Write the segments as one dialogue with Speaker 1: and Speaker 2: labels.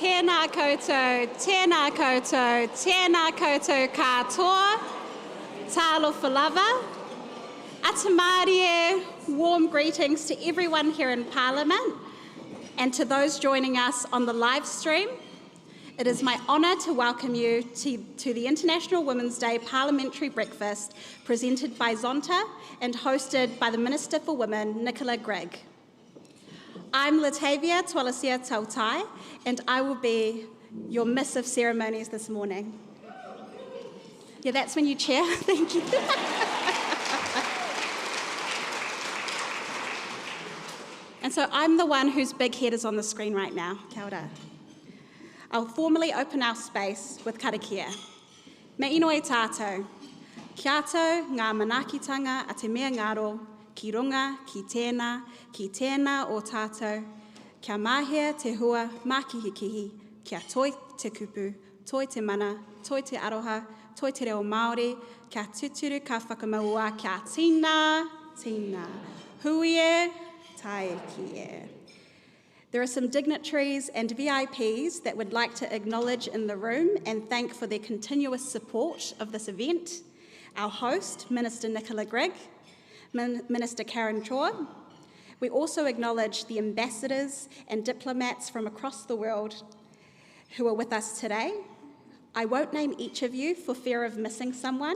Speaker 1: tēnā koutou, tēnā koutou, tēnā koutou katoa, talofa lava. Ata Mārie, warm greetings to everyone here in Parliament and to those joining us on the live stream. It is my honour to welcome you to the International Women's Day Parliamentary Breakfast presented by Zonta and hosted by the Minister for Women, Nicola Grigg. I'm Latavia Tualasia Tautai, and I will be your Miss of Ceremonies this morning. Yeah, that's when you chair. Thank you. And so I'm the one whose big head is on the screen right now. Kia ora. I'll formally open our space with karakia. Me ino e tātou. Kia tau ngā manakitanga a te mea ngaro, ki runga, ki tēnā o tātou, kia mahea te hua mākihikihi, kia toi te kupu, toi te mana, toi te aroha, toi te reo Māori, kia tuturu ka whakamaua, kia tīnā, huie, tae kie. There are some dignitaries and VIPs that would like to acknowledge in the room and thank for their continuous support of this event. Our host, Minister Nicola Grigg, Minister Karen Chua. We also acknowledge the ambassadors and diplomats from across the world who are with us today. I won't name each of you for fear of missing someone,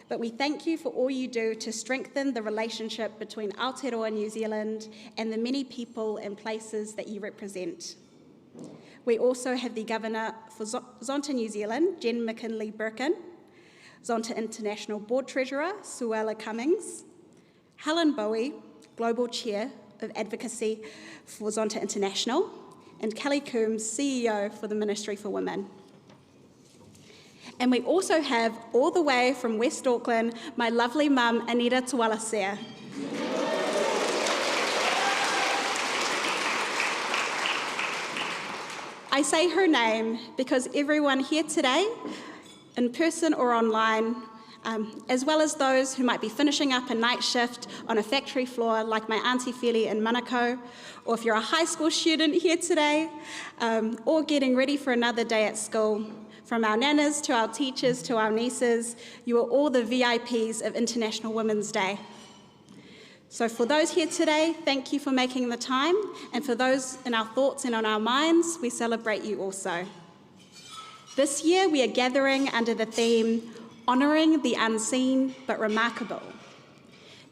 Speaker 1: but we thank you for all you do to strengthen the relationship between Aotearoa New Zealand and the many people and places that you represent. We also have the Governor for Zonta New Zealand, Jen McKinley-Birkin, Zonta International Board Treasurer, Suella Cummings, Helen Bowie, Global Chair of Advocacy for Zonta International, and Kelly Coombs, CEO for the Ministry for Women. And we also have, all the way from West Auckland, my lovely mum, Anita Tualasea. I say her name because everyone here today, in person or online, as well as those who might be finishing up a night shift on a factory floor like my Auntie Feli in Manukau, or if you're a high school student here today, or getting ready for another day at school. From our nanas to our teachers to our nieces, you are all the VIPs of International Women's Day. So for those here today, thank you for making the time, and for those in our thoughts and on our minds, we celebrate you also. This year we are gathering under the theme, Honouring the Unseen but Remarkable.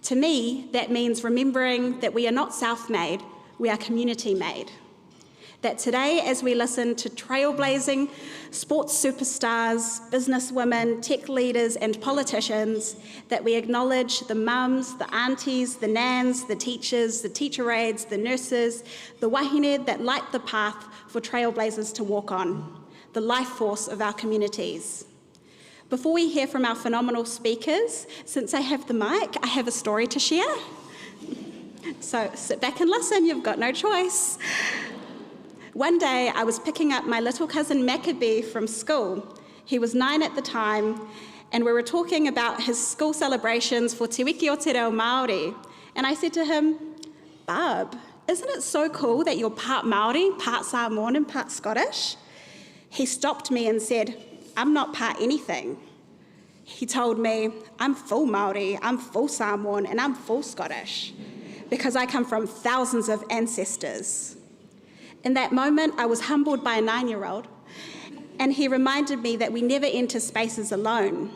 Speaker 1: To me, that means remembering that we are not self-made, we are community-made. That today, as we listen to trailblazing sports superstars, businesswomen, tech leaders, and politicians, that we acknowledge the mums, the aunties, the nans, the teachers, the teacher aides, the nurses, the wahine that light the path for trailblazers to walk on, the life force of our communities. Before we hear from our phenomenal speakers, since I have the mic, I have a story to share. So sit back and listen, you've got no choice. One day I was picking up my little cousin Maccabee from school. He was 9 at the time, and we were talking about his school celebrations for Te Wiki o Te Reo Māori. And I said to him, Bub, isn't it so cool that you're part Māori, part Samoan, and part Scottish? He stopped me and said, I'm not part anything. He told me, I'm full Māori, I'm full Samoan, and I'm full Scottish, because I come from thousands of ancestors. In that moment, I was humbled by a 9-year-old, and he reminded me that we never enter spaces alone.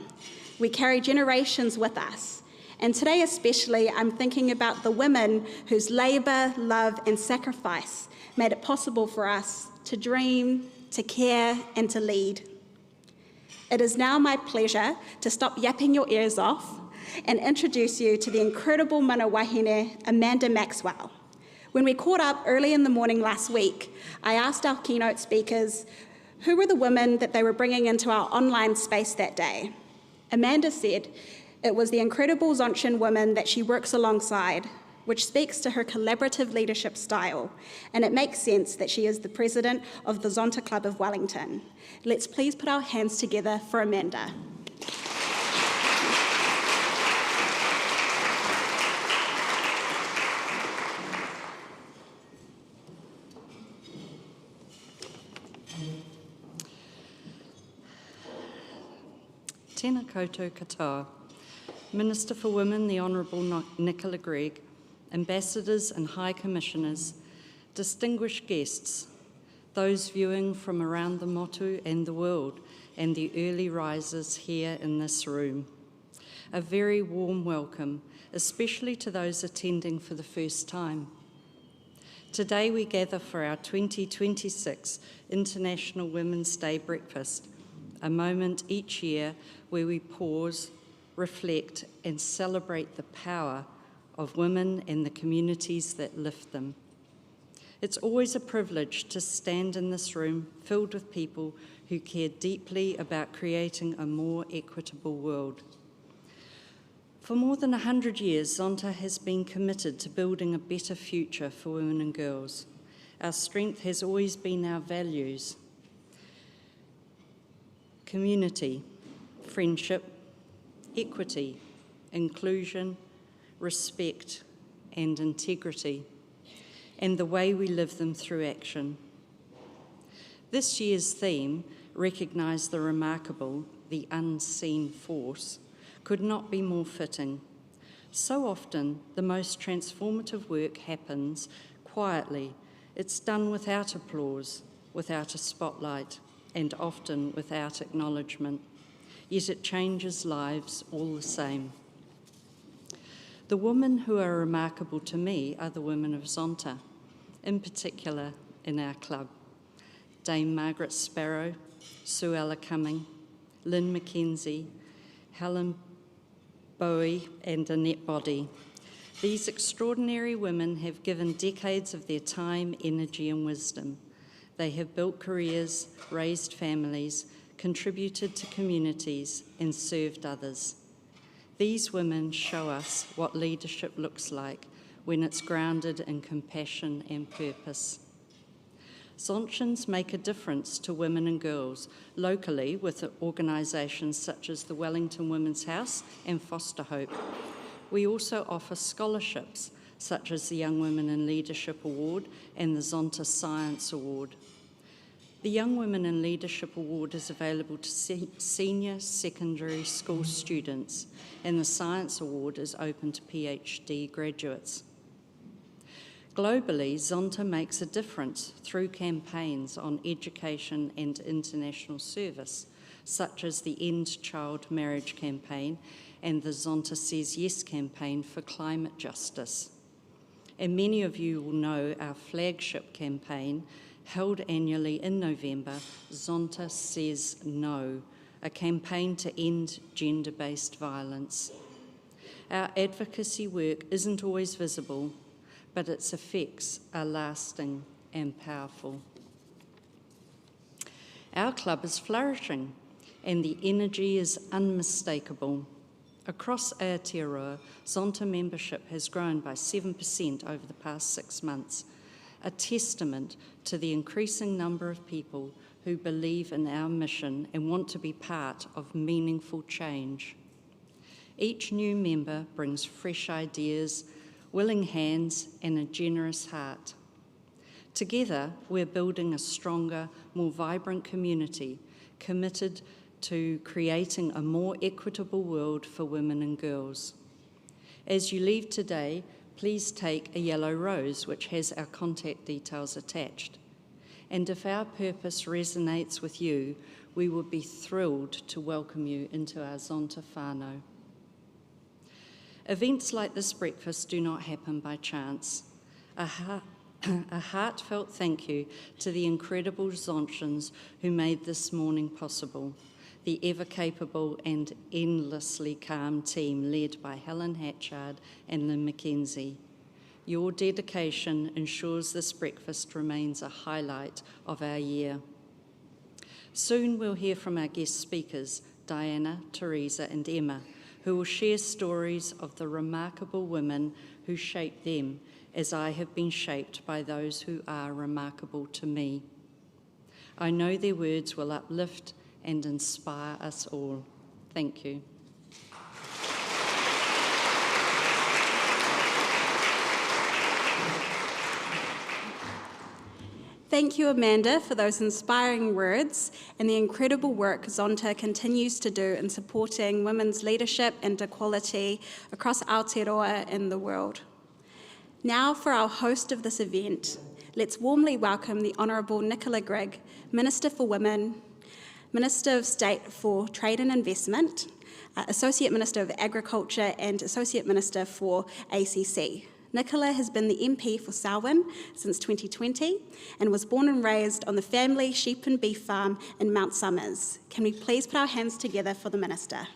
Speaker 1: We carry generations with us. And today especially, I'm thinking about the women whose labour, love, and sacrifice made it possible for us to dream, to care, and to lead. It is now my pleasure to stop yapping your ears off and introduce you to the incredible mana wahine, Amanda Maxwell. When we caught up early in the morning last week, I asked our keynote speakers who were the women that they were bringing into our online space that day. Amanda said it was the incredible Zonchan women that she works alongside, which speaks to her collaborative leadership style, and it makes sense that she is the president of the Zonta Club of Wellington. Let's please put our hands together for Amanda.
Speaker 2: Tēnā koutou katoa. Minister for Women, the Honourable Nicola Grigg, ambassadors and high commissioners, distinguished guests, those viewing from around the motu and the world, and the early risers here in this room. A very warm welcome, especially to those attending for the first time. Today we gather for our 2026 International Women's Day breakfast, a moment each year where we pause, reflect, and celebrate the power of women and the communities that lift them. It's always a privilege to stand in this room filled with people who care deeply about creating a more equitable world. For more than 100 years, Zonta has been committed to building a better future for women and girls. Our strength has always been our values: community, friendship, equity, inclusion, respect, and integrity, and the way we live them through action. This year's theme, Recognise the Remarkable, the Unseen Force, could not be more fitting. So often, the most transformative work happens quietly. It's done without applause, without a spotlight, and often without acknowledgement. Yet it changes lives all the same. The women who are remarkable to me are the women of Zonta, in particular in our club. Dame Margaret Sparrow, Sue Ella Cumming, Lynn McKenzie, Helen Bowie, and Annette Boddy. These extraordinary women have given decades of their time, energy, and wisdom. They have built careers, raised families, contributed to communities, and served others. These women show us what leadership looks like when it's grounded in compassion and purpose. Zontans make a difference to women and girls locally with organisations such as the Wellington Women's House and Foster Hope. We also offer scholarships such as the Young Women in Leadership Award and the Zonta Science Award. The Young Women in Leadership Award is available to senior secondary school students, and the Science Award is open to PhD graduates. Globally, Zonta makes a difference through campaigns on education and international service, such as the End Child Marriage campaign and the Zonta Says Yes campaign for climate justice. And many of you will know our flagship campaign, held annually in November, Zonta Says No, a campaign to end gender-based violence. Our advocacy work isn't always visible, but its effects are lasting and powerful. Our club is flourishing, and the energy is unmistakable. Across Aotearoa, Zonta membership has grown by 7% over the past 6 months, a testament to the increasing number of people who believe in our mission and want to be part of meaningful change. Each new member brings fresh ideas, willing hands, and a generous heart. Together, we're building a stronger, more vibrant community committed to creating a more equitable world for women and girls. As you leave today, please take a yellow rose, which has our contact details attached. And if our purpose resonates with you, we would be thrilled to welcome you into our Zonta whānau. Events like this breakfast do not happen by chance. A heartfelt thank you to the incredible Zontans who made this morning possible, the ever-capable and endlessly calm team led by Helen Hatchard and Lynn McKenzie. Your dedication ensures this breakfast remains a highlight of our year. Soon we'll hear from our guest speakers, Diana, Theresa and Emma, who will share stories of the remarkable women who shaped them, as I have been shaped by those who are remarkable to me. I know their words will uplift and inspire us all. Thank you.
Speaker 1: Thank you, Amanda, for those inspiring words and the incredible work Zonta continues to do in supporting women's leadership and equality across Aotearoa and the world. Now for our host of this event, let's warmly welcome the Honourable Nicola Grigg, Minister for Women, Minister of State for Trade and Investment, Associate Minister of Agriculture and Associate Minister for ACC. Nicola has been the MP for Selwyn since 2020 and was born and raised on the family sheep and beef farm in Mount Somers. Can we please put our hands together for the Minister?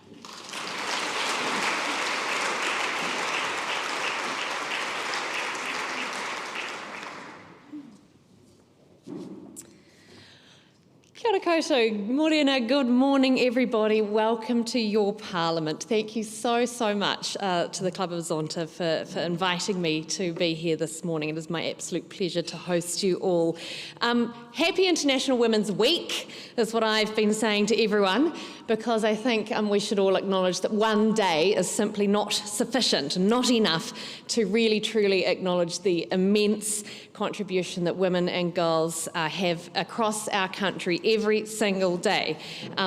Speaker 3: Kia ora koutou, morena, good morning everybody, welcome to your Parliament. Thank you so much to the Club of Zonta for inviting me to be here this morning. It is my absolute pleasure to host you all. Happy International Women's Week is what I've been saying to everyone, because I think we should all acknowledge that one day is simply not sufficient, not enough to really truly acknowledge the immense contribution that women and girls have across our country every single day.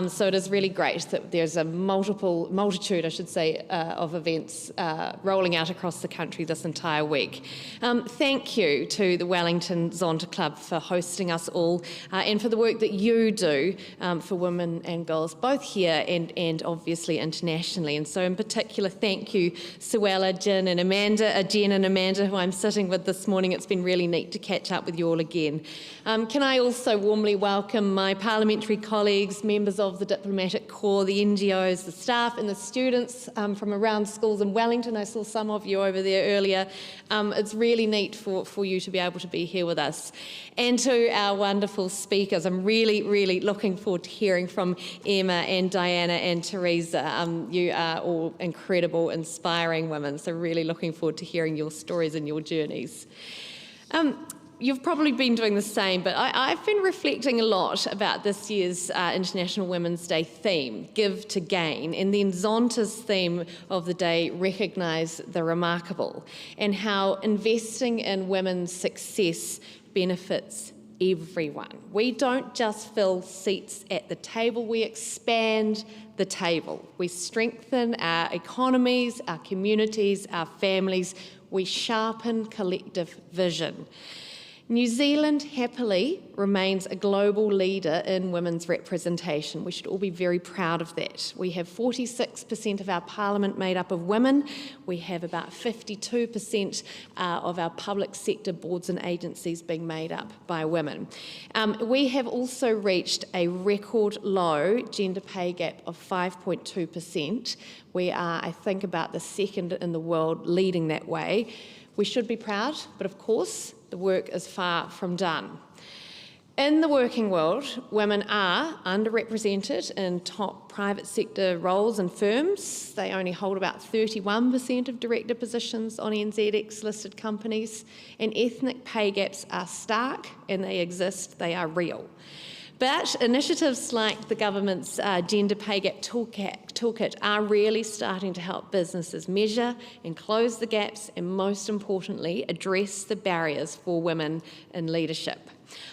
Speaker 3: So it is really great that there's a multitude, of events rolling out across the country this entire week. Thank you to the Wellington Zonta Club for hosting us all and for the work that you do for women and girls, both here and obviously internationally. And so in particular, thank you, Suella, Jen and Amanda, who I'm sitting with this morning. It's been really neat to catch up with you all again. Can I also warmly welcome my parliamentary colleagues, members of the Diplomatic Corps, the NGOs, the staff and the students from around schools in Wellington. I saw some of you over there earlier. It's really neat for you to be able to be here with us. And to our wonderful speakers, I'm really looking forward to hearing from Emma and Diana and Theresa. You are all incredible, inspiring women, so really looking forward to hearing your stories and your journeys. You've probably been doing the same, but I've been reflecting a lot about this year's International Women's Day theme, Give to Gain, and then Zonta's theme of the day, Recognise the Remarkable, and how investing in women's success benefits everyone. We don't just fill seats at the table, we expand the table. We strengthen our economies, our communities, our families. We sharpen collective vision. New Zealand happily remains a global leader in women's representation. We should all be very proud of that. We have 46% of our parliament made up of women. We have about 52% of our public sector boards and agencies being made up by women. We have also reached a record low gender pay gap of 5.2%. We are, I think, about the second in the world leading that way. We should be proud, but of course, the work is far from done. In the working world, women are underrepresented in top private sector roles and firms. They only hold about 31% of director positions on NZX-listed companies, and ethnic pay gaps are stark and they exist, they are real. But initiatives like the government's Gender Pay Gap Toolkit are really starting to help businesses measure and close the gaps and, most importantly, address the barriers for women in leadership.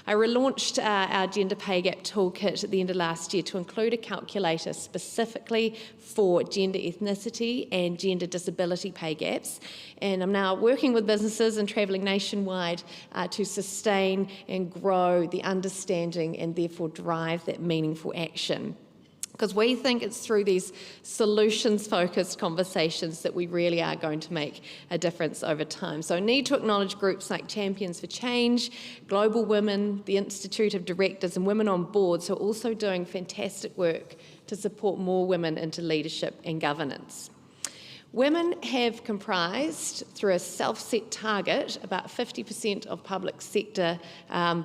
Speaker 3: I relaunched our Gender Pay Gap Toolkit at the end of last year to include a calculator specifically for gender ethnicity and gender disability pay gaps. And I'm now working with businesses and travelling nationwide to sustain and grow the understanding and therefore drive that meaningful action. Because we think it's through these solutions-focused conversations that we really are going to make a difference over time. So I need to acknowledge groups like Champions for Change, Global Women, the Institute of Directors and Women on Boards who are also doing fantastic work to support more women into leadership and governance. Women have comprised, through a self-set target, about 50% of public sector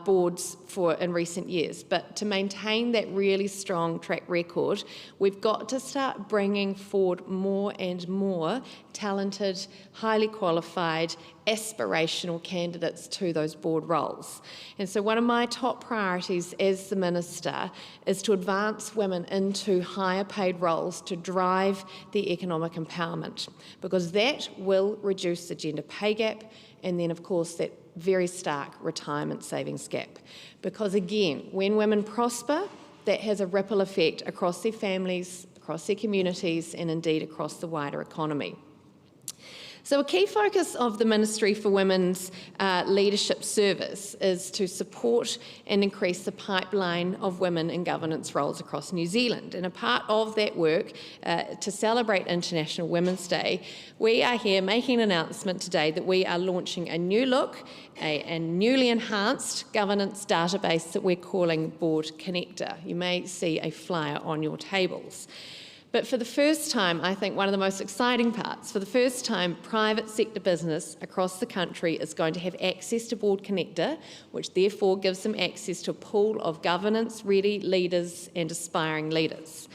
Speaker 3: boards in recent years. But to maintain that really strong track record, we've got to start bringing forward more and more talented, highly qualified aspirational candidates to those board roles. And so one of my top priorities as the Minister is to advance women into higher paid roles to drive the economic empowerment, because that will reduce the gender pay gap and then, of course, that very stark retirement savings gap. Because again, when women prosper, that has a ripple effect across their families, across their communities, and indeed across the wider economy. So a key focus of the Ministry for Women's Leadership Service is to support and increase the pipeline of women in governance roles across New Zealand. And a part of that work, to celebrate International Women's Day, we are here making an announcement today that we are launching a new look, a newly enhanced governance database that we're calling Board Connector. You may see a flyer on your tables. But for the first time, I think one of the most exciting parts, for the first time, private sector business across the country is going to have access to Board Connector, which therefore gives them access to a pool of governance-ready leaders and aspiring leaders.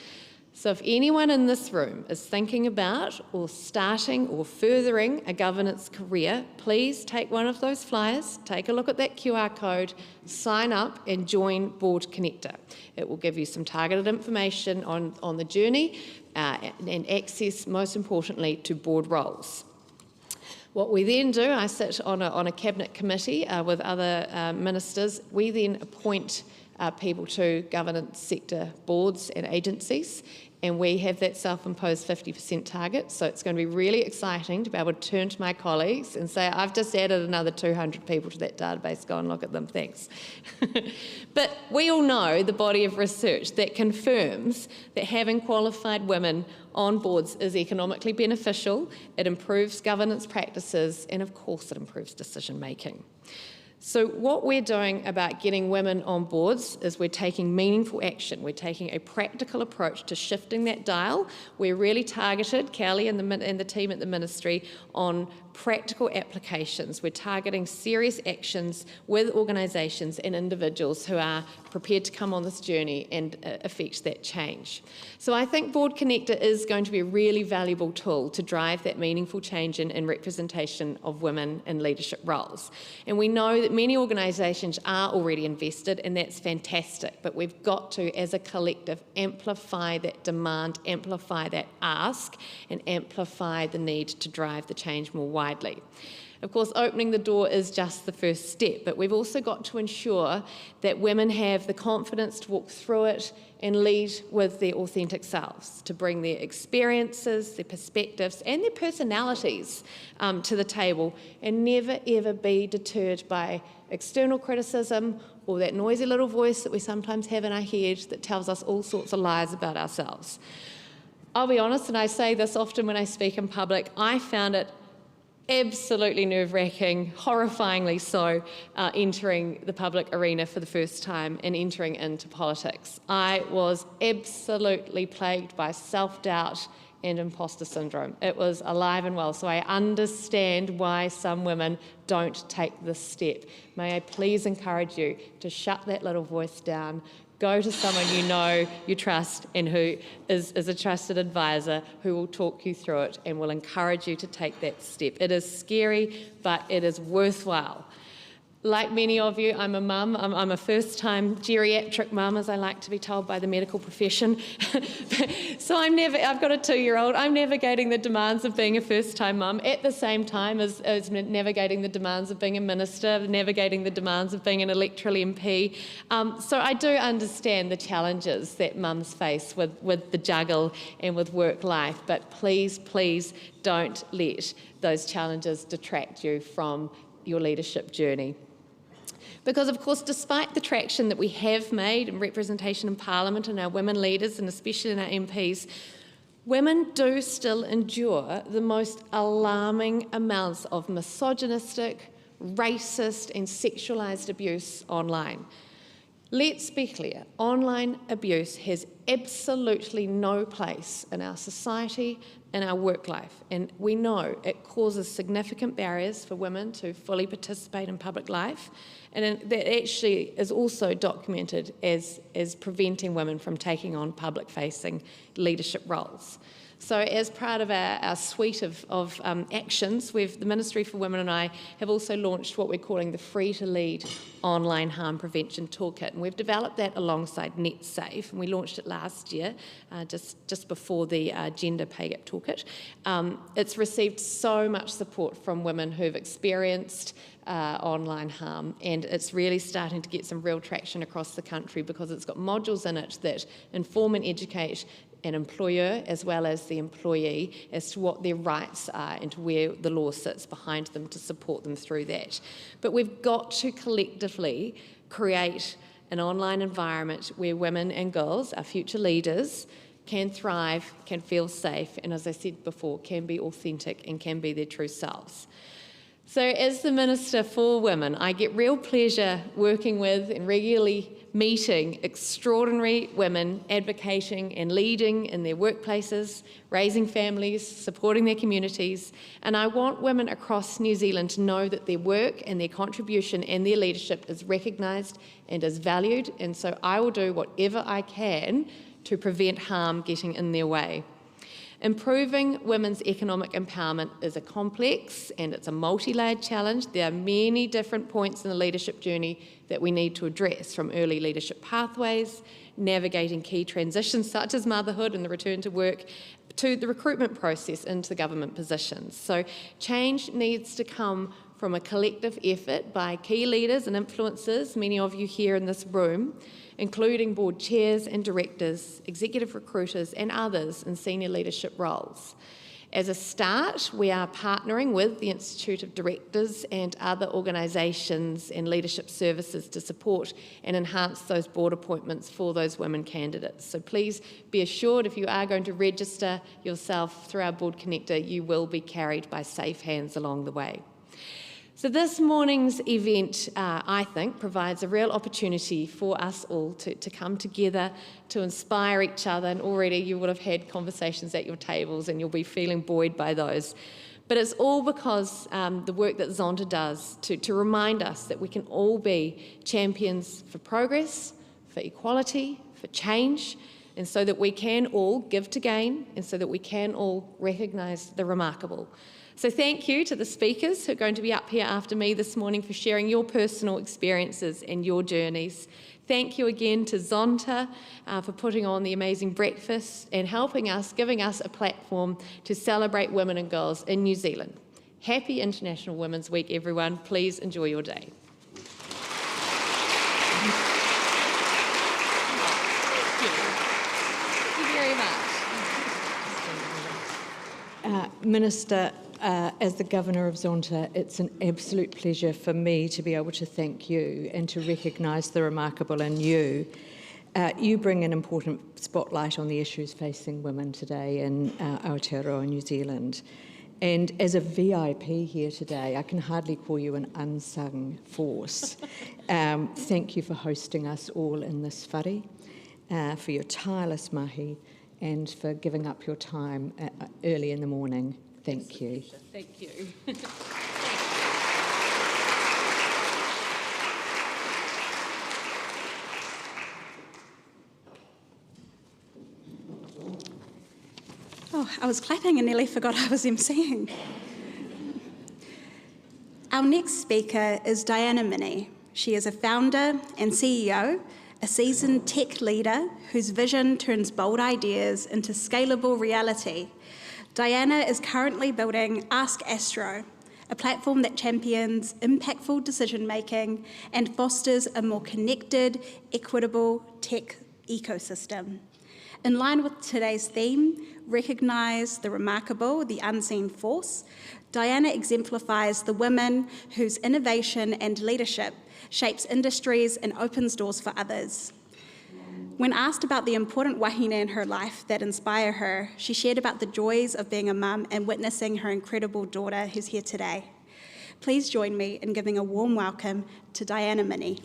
Speaker 3: So if anyone in this room is thinking about or starting or furthering a governance career, please take one of those flyers, take a look at that QR code, sign up and join Board Connector. It will give you some targeted information on the journey and access, most importantly, to board roles. What we then do, I sit on a cabinet committee with other ministers, we then appoint people to governance sector boards and agencies, and we have that self-imposed 50% target, so it's going to be really exciting to be able to turn to my colleagues and say, I've just added another 200 people to that database, go and look at them, thanks. But we all know the body of research that confirms that having qualified women on boards is economically beneficial, it improves governance practices, and of course it improves decision making. So what we're doing about getting women on boards is we're taking meaningful action. We're taking a practical approach to shifting that dial. We're really targeted, Kelly and the team at the Ministry, on practical applications. We're targeting serious actions with organisations and individuals who are prepared to come on this journey and affect that change. So I think Board Connector is going to be a really valuable tool to drive that meaningful change in representation of women in leadership roles. And we know that many organisations are already invested, and that's fantastic, but we've got to, as a collective, amplify that demand, amplify that ask, and amplify the need to drive the change more widely. Of course, opening the door is just the first step, but we've also got to ensure that women have the confidence to walk through it and lead with their authentic selves, to bring their experiences, their perspectives, and their personalities to the table, and never ever be deterred by external criticism or that noisy little voice that we sometimes have in our head that tells us all sorts of lies about ourselves. I'll be honest, and I say this often when I speak in public, I found it absolutely nerve-wracking, horrifyingly so, entering the public arena for the first time and entering into politics. I was absolutely plagued by self-doubt and imposter syndrome. It was alive and well, so I understand why some women don't take this step. May I please encourage you to shut that little voice down, go to someone you know, you trust, and who is a trusted advisor who will talk you through it and will encourage you to take that step. It is scary, but it is worthwhile. Like many of you, I'm a mum. I'm a first-time geriatric mum, as I like to be told by the medical profession. So I've got a 2-year-old. I'm navigating the demands of being a first-time mum at the same time as navigating the demands of being a minister, navigating the demands of being an electoral MP. So I do understand the challenges that mums face with the juggle and with work life, but please, please don't let those challenges detract you from your leadership journey. Because, of course, despite the traction that we have made in representation in Parliament and our women leaders, and especially in our MPs, women do still endure the most alarming amounts of misogynistic, racist and sexualised abuse online. Let's be clear, online abuse has absolutely no place in our society, in our work life, and we know it causes significant barriers for women to fully participate in public life, and that actually is also documented as preventing women from taking on public-facing leadership roles. So as part of our suite of actions, the Ministry for Women and I have also launched what we're calling the Free to Lead Online Harm Prevention Toolkit. And we've developed that alongside NetSafe, and we launched it last year, just before the Gender Pay Gap Toolkit. It's received so much support from women who've experienced online harm, and it's really starting to get some real traction across the country because it's got modules in it that inform and educate an employer as well as the employee as to what their rights are and to where the law sits behind them to support them through that. But we've got to collectively create an online environment where women and girls, our future leaders, can thrive, can feel safe, and as I said before, can be authentic and can be their true selves. So as the Minister for Women, I get real pleasure working with and regularly meeting extraordinary women advocating and leading in their workplaces, raising families, supporting their communities. And I want women across New Zealand to know that their work and their contribution and their leadership is recognised and is valued. And so I will do whatever I can to prevent harm getting in their way. Improving women's economic empowerment is a complex and it's a multi-layered challenge. There are many different points in the leadership journey that we need to address, from early leadership pathways, navigating key transitions such as motherhood and the return to work, to the recruitment process into government positions. So change needs to come from a collective effort by key leaders and influencers, many of you here in this room, including board chairs and directors, executive recruiters and others in senior leadership roles. As a start, we are partnering with the Institute of Directors and other organisations and leadership services to support and enhance those board appointments for those women candidates. So please be assured, if you are going to register yourself through our board connector, you will be carried by safe hands along the way. So this morning's event, I think, provides a real opportunity for us all to come together, to inspire each other, and already you would have had conversations at your tables and you'll be feeling buoyed by those. But it's all because the work that Zonta does to remind us that we can all be champions for progress, for equality, for change, and so that we can all give to gain, and so that we can all recognise the remarkable. So thank you to the speakers who are going to be up here after me this morning for sharing your personal experiences and your journeys. Thank you again to Zonta for putting on the amazing breakfast and helping us, giving us a platform to celebrate women and girls in New Zealand. Happy International Women's Week, everyone. Please enjoy your day. Thank you very much.
Speaker 4: Minister, as the Governor of Zonta, it's an absolute pleasure for me to be able to thank you and to recognise the remarkable in you. You bring an important spotlight on the issues facing women today in Aotearoa, New Zealand. And as a VIP here today, I can hardly call you an unsung force. Thank you for hosting us all in this whare, for your tireless mahi, and for giving up your time early in the morning. Thank you.
Speaker 3: Thank you.
Speaker 1: Oh, I was clapping and nearly forgot I was emceeing. Our next speaker is Diana Minnée. She is a founder and CEO, a seasoned tech leader whose vision turns bold ideas into scalable reality. Diana is currently building Ask Astro, a platform that champions impactful decision-making and fosters a more connected, equitable tech ecosystem. In line with today's theme, recognise the remarkable, the unseen force, Diana exemplifies the women whose innovation and leadership shapes industries and opens doors for others. When asked about the important wahine in her life that inspire her, she shared about the joys of being a mum and witnessing her incredible daughter who's here today. Please join me in giving a warm welcome to Diana Minnée.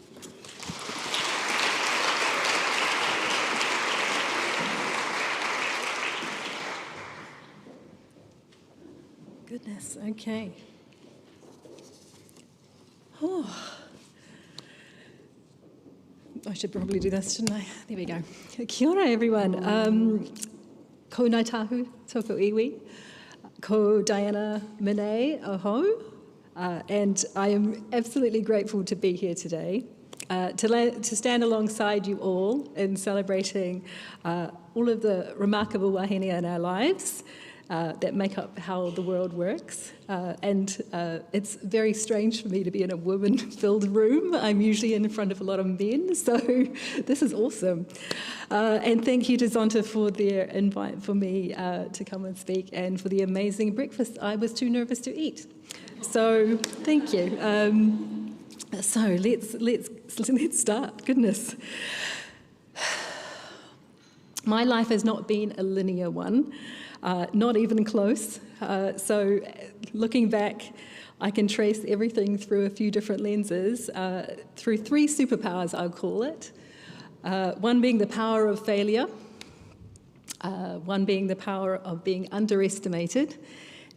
Speaker 5: Goodness, okay. Oh. I should probably do this, shouldn't I? There we go. Kia ora, everyone. Ko Ngāi Tahu, tōku iwi. Ko Diana Minnée, aho. And I am absolutely grateful to be here today, to stand alongside you all in celebrating all of the remarkable wahine in our lives that make up how the world works. And it's very strange for me to be in a woman-filled room. I'm usually in front of a lot of men, so this is awesome. And thank you to Zonta for their invite for me to come and speak, and for the amazing breakfast I was too nervous to eat. So thank you. So let's start. Goodness. My life has not been a linear one. Not even close. So looking back, I can trace everything through a few different lenses, through three superpowers, I'll call it. One being the power of failure, one being the power of being underestimated,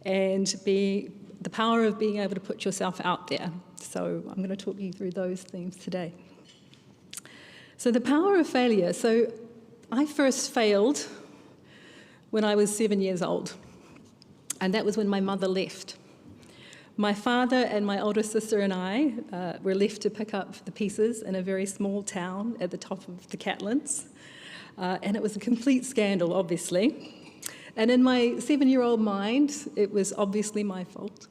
Speaker 5: and the power of being able to put yourself out there. So I'm going to talk you through those themes today. So the power of failure. So I first failed when I was 7 years old, and that was when my mother left. My father and my older sister and I were left to pick up the pieces in a very small town at the top of the Catlins, and it was a complete scandal, obviously. And in my 7-year-old mind, it was obviously my fault.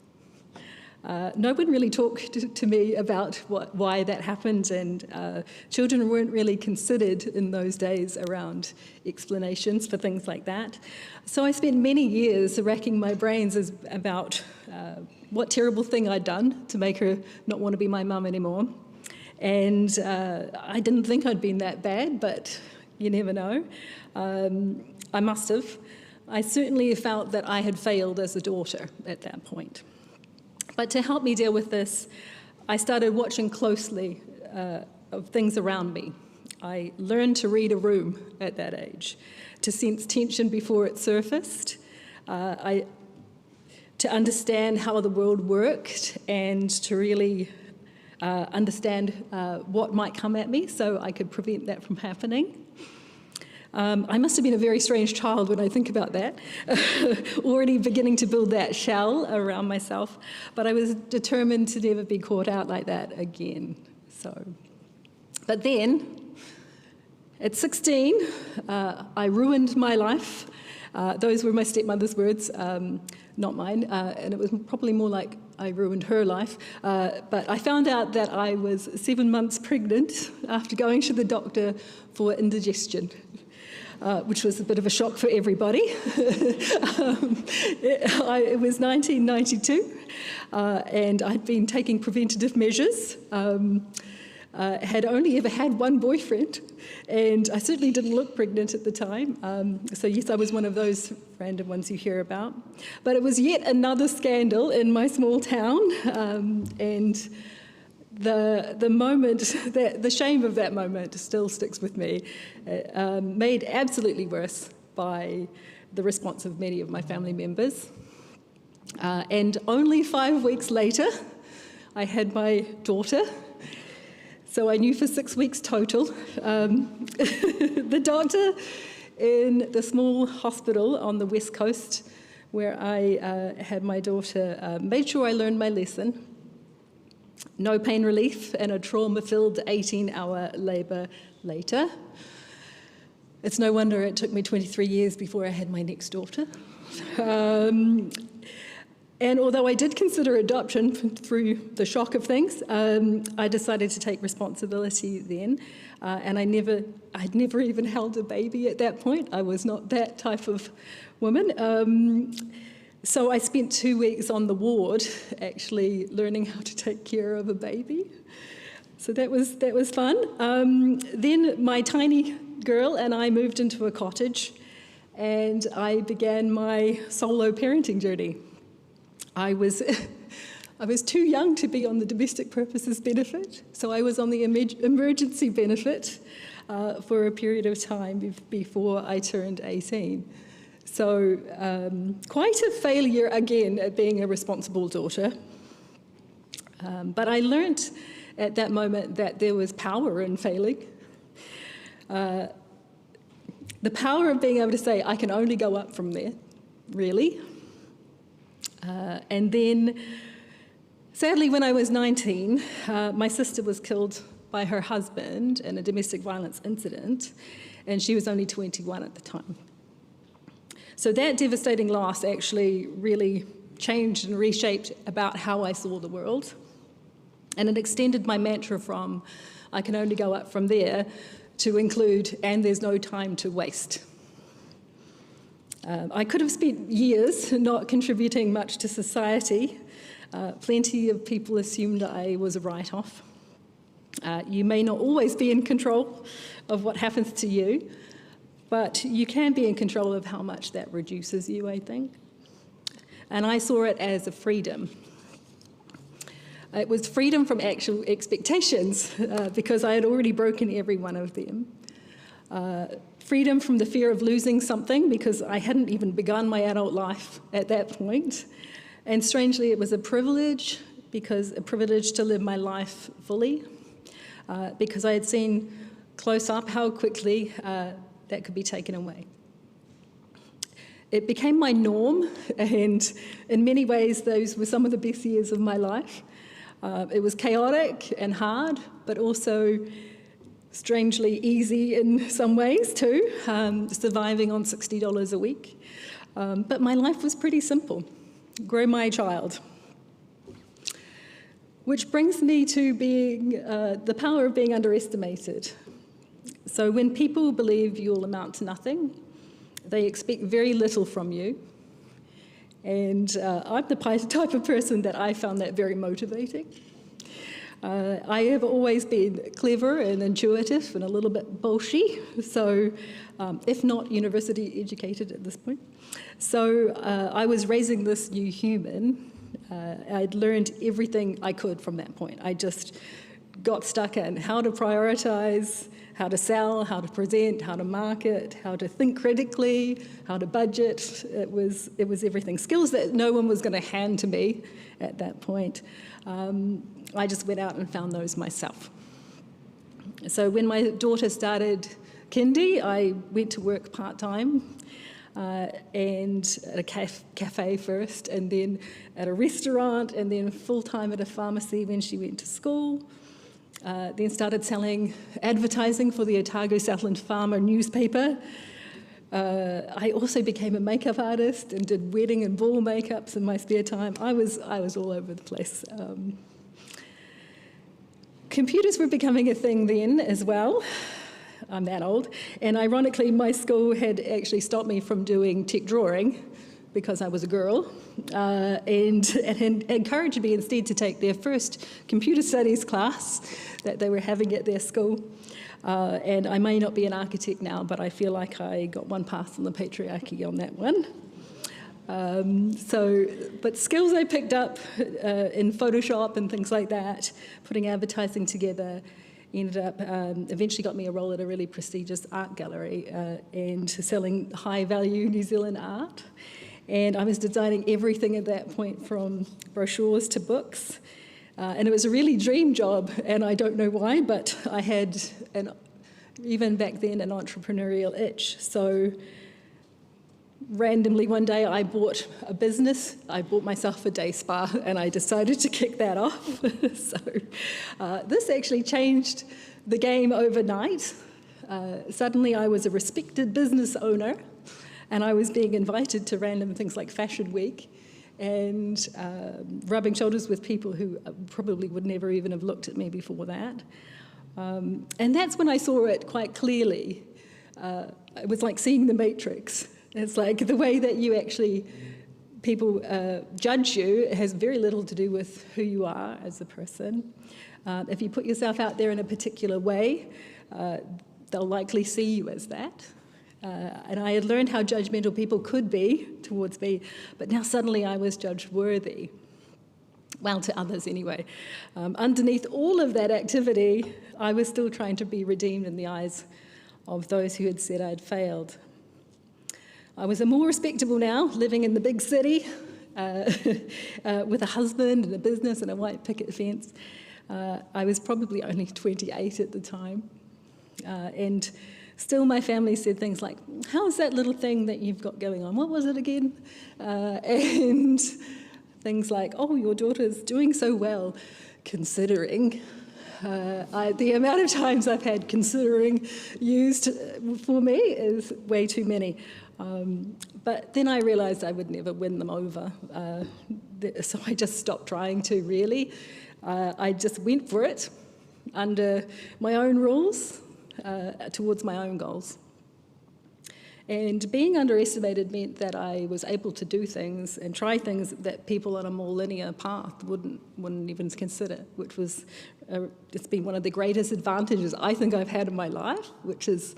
Speaker 5: No one really talked to me about why that happened, and children weren't really considered in those days around explanations for things like that. So I spent many years racking my brains about what terrible thing I'd done to make her not want to be my mum anymore. And I didn't think I'd been that bad, but you never know. I must have. I certainly felt that I had failed as a daughter at that point. But to help me deal with this, I started watching closely of things around me. I learned to read a room at that age, to sense tension before it surfaced, to understand how the world worked, and to really understand what might come at me so I could prevent that from happening. I must have been a very strange child when I think about that, already beginning to build that shell around myself, but I was determined to never be caught out like that again. But then, at 16, I ruined my life. Those were my stepmother's words, not mine, and it was probably more like I ruined her life. But I found out that I was 7 months pregnant after going to the doctor for indigestion. Which was a bit of a shock for everybody. It was 1992, and I'd been taking preventative measures. Had only ever had one boyfriend, and I certainly didn't look pregnant at the time. So yes, I was one of those random ones you hear about. But it was yet another scandal in my small town, and the moment, the shame of that moment still sticks with me, made absolutely worse by the response of many of my family members. And only 5 weeks later, I had my daughter. So I knew for 6 weeks total. The doctor in the small hospital on the West Coast where I had my daughter made sure I learned my lesson. No pain relief and a trauma-filled 18-hour labour later. It's no wonder it took me 23 years before I had my next daughter. And although I did consider adoption through the shock of things, I decided to take responsibility then. And I'd never even held a baby at that point. I was not that type of woman. So I spent 2 weeks on the ward actually learning how to take care of a baby. So that was fun. Then my tiny girl and I moved into a cottage, and I began my solo parenting journey. I was too young to be on the domestic purposes benefit, so I was on the emergency benefit for a period of time before I turned 18. So quite a failure again at being a responsible daughter. But I learnt at that moment that there was power in failing. The power of being able to say, I can only go up from there, really. And then, sadly, when I was 19, my sister was killed by her husband in a domestic violence incident, and she was only 21 at the time. So that devastating loss actually really changed and reshaped about how I saw the world. And it extended my mantra from, I can only go up from there, to include, and there's no time to waste. I could have spent years not contributing much to society. Plenty of people assumed I was a write-off. You may not always be in control of what happens to you, but you can be in control of how much that reduces you, I think. And I saw it as a freedom. It was freedom from actual expectations, because I had already broken every one of them. Freedom from the fear of losing something, because I hadn't even begun my adult life at that point. And strangely, it was a privilege to live my life fully, because I had seen close up how quickly that could be taken away. It became my norm, and in many ways, those were some of the best years of my life. It was chaotic and hard, but also strangely easy in some ways too, surviving on $60 a week. But my life was pretty simple. Grow my child. Which brings me to being the power of being underestimated. So when people believe you'll amount to nothing, they expect very little from you. And I'm the type of person that I found that very motivating. I have always been clever and intuitive and a little bit bolshy, so if not university educated at this point. So I was raising this new human. I'd learned everything I could from that point. I just got stuck in how to prioritize, how to sell, how to present, how to market, how to think critically, how to budget. It was everything. Skills that no one was going to hand to me at that point. I just went out and found those myself. So when my daughter started kindy, I went to work part-time, and at a cafe first, and then at a restaurant, and then full-time at a pharmacy when she went to school. Then started selling advertising for the Otago Southland Farmer newspaper. I also became a makeup artist and did wedding and ball makeups in my spare time. I was all over the place. Computers were becoming a thing then as well. I'm that old. And ironically, my school had actually stopped me from doing tech drawing because I was a girl, and encouraged me instead to take their first computer studies class that they were having at their school. And I may not be an architect now, but I feel like I got one pass on the patriarchy on that one. But skills I picked up in Photoshop and things like that, putting advertising together, ended up, eventually got me a role at a really prestigious art gallery and selling high-value New Zealand art. And I was designing everything at that point, from brochures to books. And it was a really dream job, and I don't know why, but I had, even back then, an entrepreneurial itch. So randomly one day I bought a business, I bought myself a day spa, and I decided to kick that off. So this actually changed the game overnight. Suddenly I was a respected business owner, and I was being invited to random things like Fashion Week, and rubbing shoulders with people who probably would never even have looked at me before that. And that's when I saw it quite clearly. It was like seeing the Matrix. It's like the way that you actually, people judge you has very little to do with who you are as a person. If you put yourself out there in a particular way, they'll likely see you as that. And I had learned how judgmental people could be towards me, but now suddenly I was judged worthy. Well, to others anyway. Underneath all of that activity, I was still trying to be redeemed in the eyes of those who had said I'd failed. I was more respectable now, living in the big city, with a husband and a business and a white picket fence. I was probably only 28 at the time. And Still, my family said things like, how's that little thing that you've got going on? What was it again? And things like, oh, your daughter's doing so well, considering. The amount of times I've had considering used for me is way too many. But then I realised I would never win them over. So I just stopped trying to, really. I just went for it under my own rules, towards my own goals. And being underestimated meant that I was able to do things and try things that people on a more linear path wouldn't even consider, which was, it's been one of the greatest advantages I think I've had in my life, which is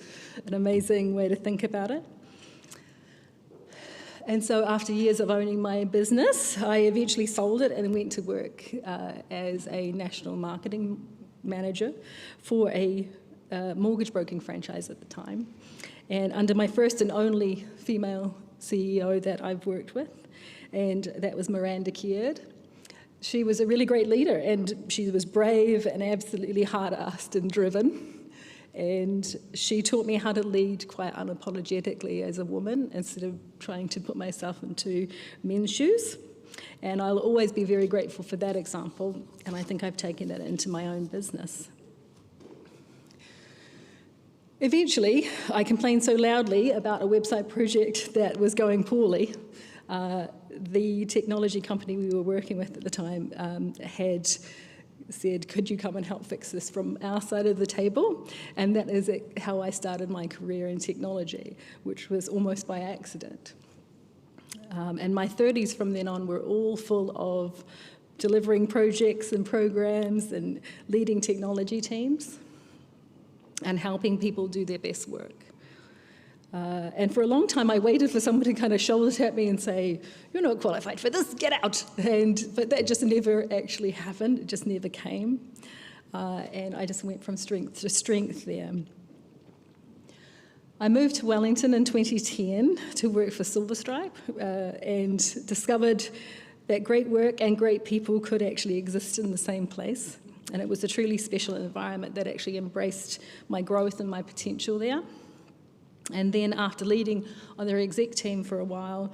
Speaker 5: an amazing way to think about it. And so after years of owning my business, I eventually sold it and went to work as a national marketing manager for a mortgage broking franchise at the time. And under my first and only female CEO that I've worked with, and that was Miranda Keard. She was a really great leader, and she was brave and absolutely hard-assed and driven. And she taught me how to lead quite unapologetically as a woman instead of trying to put myself into men's shoes. And I'll always be very grateful for that example, and I think I've taken it into my own business. Eventually, I complained so loudly about a website project that was going poorly. The technology company we were working with at the time had said, could you come and help fix this from our side of the table? And that is how I started my career in technology, which was almost by accident. And my 30s from then on were all full of delivering projects and programs and leading technology teams and helping people do their best work. And for a long time, I waited for someone to kind of shoulder tap me and say, you're not qualified for this, get out. But that just never actually happened, it just never came. And I just went from strength to strength there. I moved to Wellington in 2010 to work for Silver Stripe and discovered that great work and great people could actually exist in the same place. And it was a truly special environment that actually embraced my growth and my potential there. And then after leading on their exec team for a while,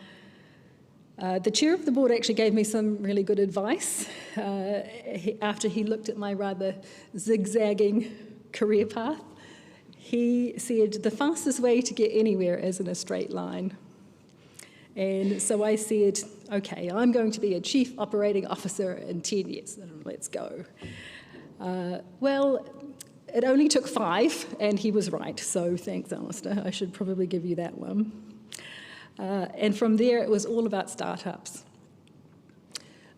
Speaker 5: the chair of the board actually gave me some really good advice after he looked at my rather zigzagging career path. He said, the fastest way to get anywhere is in a straight line. And so I said, okay, I'm going to be a chief operating officer in 10 years. Let's go. Well, it only took 5, and he was right. So thanks, Alistair. I should probably give you that one. And from there, it was all about startups.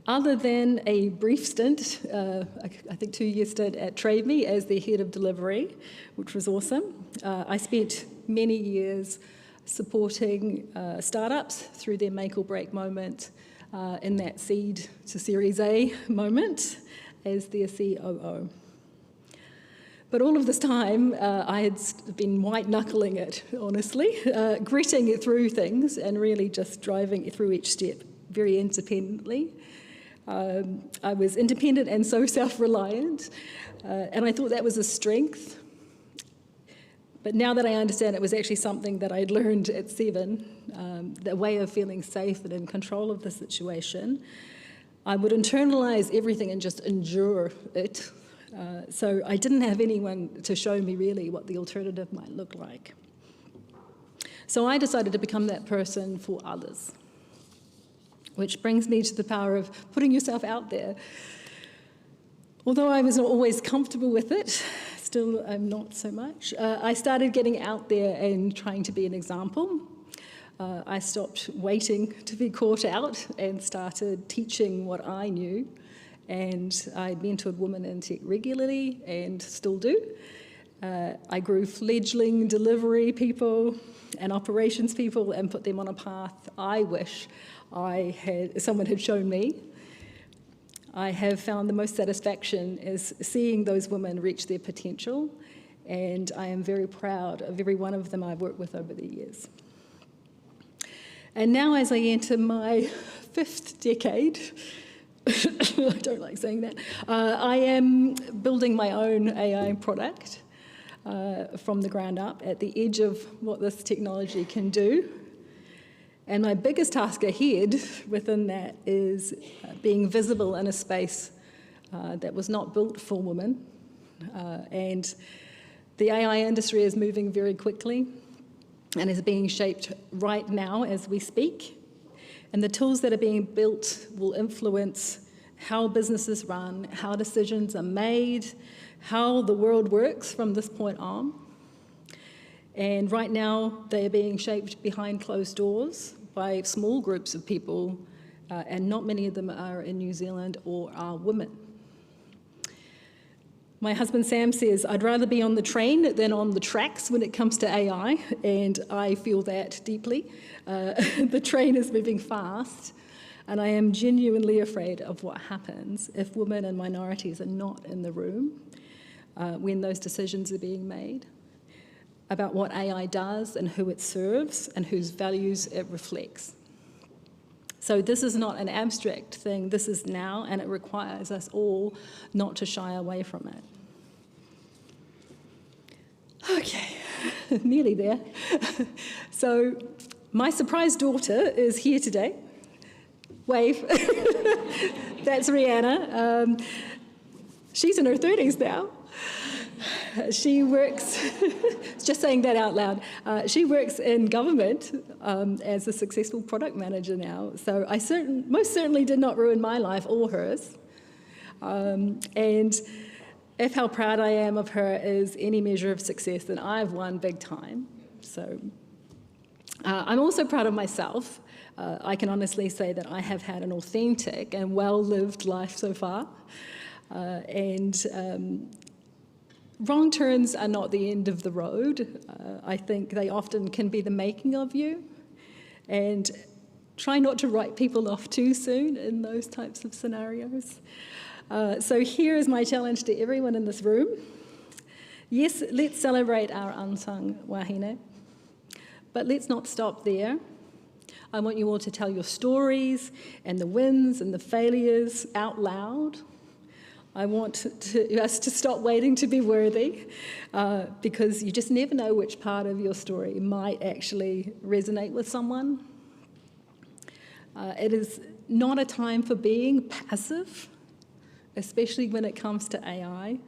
Speaker 5: Other than a brief stint, I think 2-year stint at TradeMe as the head of delivery, which was awesome, I spent many years supporting startups through their make or break moment in that seed to Series A moment as their COO. But all of this time, I had been white-knuckling it, honestly, gritting it through things and really just driving it through each step very independently. I was independent and so self-reliant, and I thought that was a strength. But now that I understand it was actually something that I'd learned at 7, the way of feeling safe and in control of the situation, I would internalize everything and just endure it. So I didn't have anyone to show me really what the alternative might look like. So I decided to become that person for others, which brings me to the power of putting yourself out there. Although I was not always comfortable with it, still I'm not so much, I started getting out there and trying to be an example. I stopped waiting to be caught out and started teaching what I knew. And I mentored women in tech regularly and still do. I grew fledgling delivery people and operations people and put them on a path I wish someone had shown me. I have found the most satisfaction is seeing those women reach their potential, and I am very proud of every one of them I've worked with over the years. And now as I enter my 5th decade, I don't like saying that, I am building my own AI product. from the ground up at the edge of what this technology can do. And my biggest task ahead within that is being visible in a space that was not built for women. And the AI industry is moving very quickly and is being shaped right now as we speak. And the tools that are being built will influence how businesses run, how decisions are made, how the world works from this point on. And right now, they are being shaped behind closed doors by small groups of people, and not many of them are in New Zealand or are women. My husband Sam says, I'd rather be on the train than on the tracks when it comes to AI, and I feel that deeply. The train is moving fast, and I am genuinely afraid of what happens if women and minorities are not in the room when those decisions are being made about what AI does and who it serves and whose values it reflects. So this is not an abstract thing, this is now, and it requires us all not to shy away from it. Okay, nearly there. So my surprise daughter is here today. Wave. That's Rihanna. She's in her 30s now. She works, just saying that out loud, she works in government as a successful product manager now. So I most certainly did not ruin my life or hers. And if how proud I am of her is any measure of success, then I've won big time. So I'm also proud of myself. I can honestly say that I have had an authentic and well-lived life so far. Wrong turns are not the end of the road. I think they often can be the making of you. And try not to write people off too soon in those types of scenarios. So here is my challenge to everyone in this room. Yes, let's celebrate our unsung wahine, but let's not stop there. I want you all to tell your stories and the wins and the failures out loud. I want us to stop waiting to be worthy, because you just never know which part of your story might actually resonate with someone. It is not a time for being passive, especially when it comes to AI.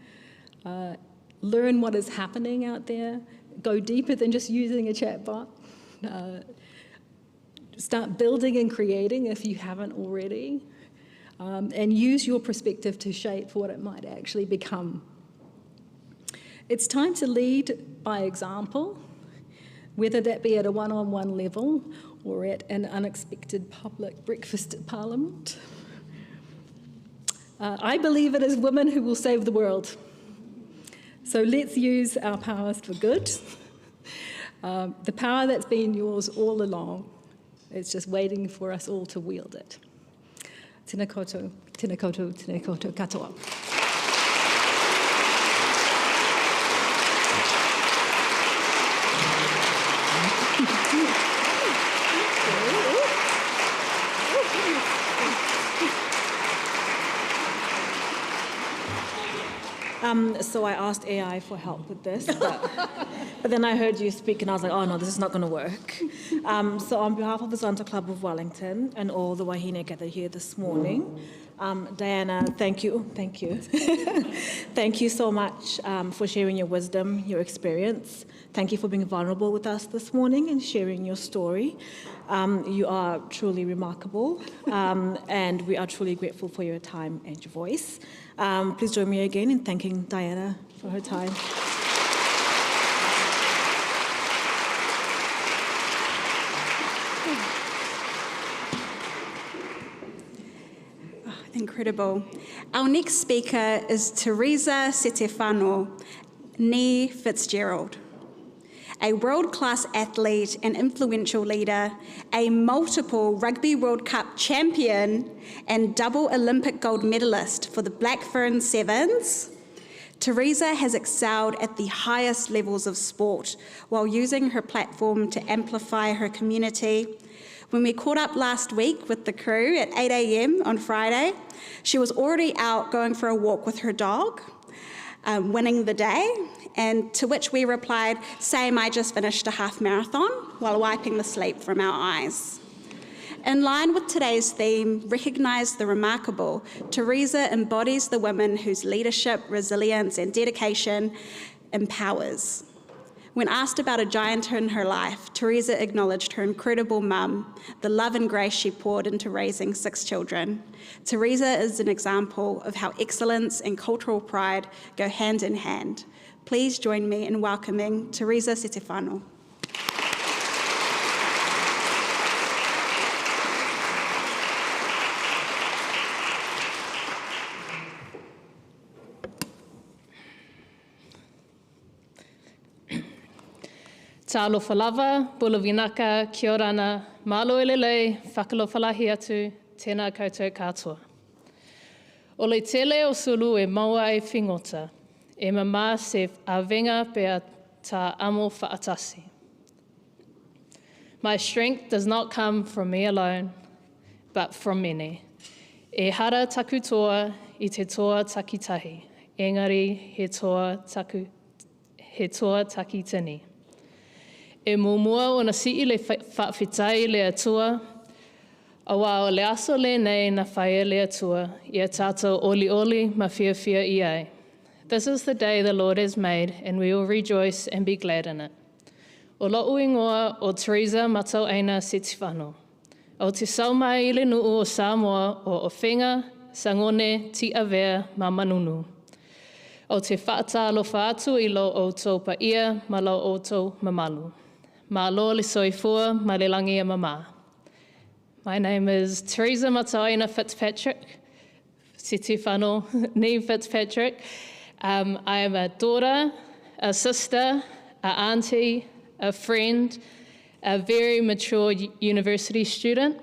Speaker 5: Learn what is happening out there. Go deeper than just using a chatbot. Start building and creating if you haven't already. And use your perspective to shape what it might actually become. It's time to lead by example, whether that be at a one-on-one level or at an unexpected public breakfast at Parliament. I believe it is women who will save the world. So let's use our powers for good. The power that's been yours all along. It's just waiting for us all to wield it. Tēnā koutou, tēnā koutou, tēnā koutou katoa.
Speaker 6: So I asked AI for help with this, but then I heard you speak and I was like, oh no, this is not going to work. So on behalf of the Zonta Club of Wellington and all the wahine gathered here this morning, Diana, thank you. Thank you so much for sharing your wisdom, your experience. Thank you for being vulnerable with us this morning and sharing your story. You are truly remarkable, and we are truly grateful for your time and your voice. Please join me again in thanking Diana for her time.
Speaker 1: Incredible. Our next speaker is Theresa Setefano, née Fitzgerald. A world-class athlete and influential leader, a multiple Rugby World Cup champion and double Olympic gold medalist for the Black Ferns Sevens, Theresa has excelled at the highest levels of sport while using her platform to amplify her community. When we caught up last week with the crew at 8 a.m. on Friday, she was already out going for a walk with her dog. winning the day, and to which we replied, "Same, I just finished a half marathon," while wiping the sleep from our eyes. In line with today's theme, Recognise the Remarkable, Theresa embodies the women whose leadership, resilience, and dedication empowers. When asked about a giant in her life, Theresa acknowledged her incredible mum, the love and grace she poured into raising 6 children. Theresa is an example of how excellence and cultural pride go hand in hand. Please join me in welcoming Theresa Setefano.
Speaker 7: Tālofa lava, bula vinaka, kia ora ana, malo elelei, whakalofa lahi atu, tēnā koutou katoa. O le tele o sulu e maua e whingota, e mama se awenga pea tā amo whaatasi. My strength does not come from me alone, but from Minnée. E hara taku toa I te toa takitahi, engari he toa taki tini. E mōmua o na si'i le whawhitai le atua, a wā o le aso le nei na whaia le atua, I a tātou oli ma whiawhia I ai. This is the day the Lord has made, and we will rejoice and be glad in it. O lo'u ingoa o Theresa matau aina Setefano. O te saumai I le nuu o Samoa o Whenga, Sangone, Ti Avea, ma Manunu. O te whaatalofa atu I lo o tō paia, ma lo o tō mamalu. Ma lo le soifua, ma le langi a mama. My name is Theresa Matauina Fitzpatrick, Setefano, ni Fitzpatrick. I am a daughter, a sister, a auntie, a friend, a very mature university student,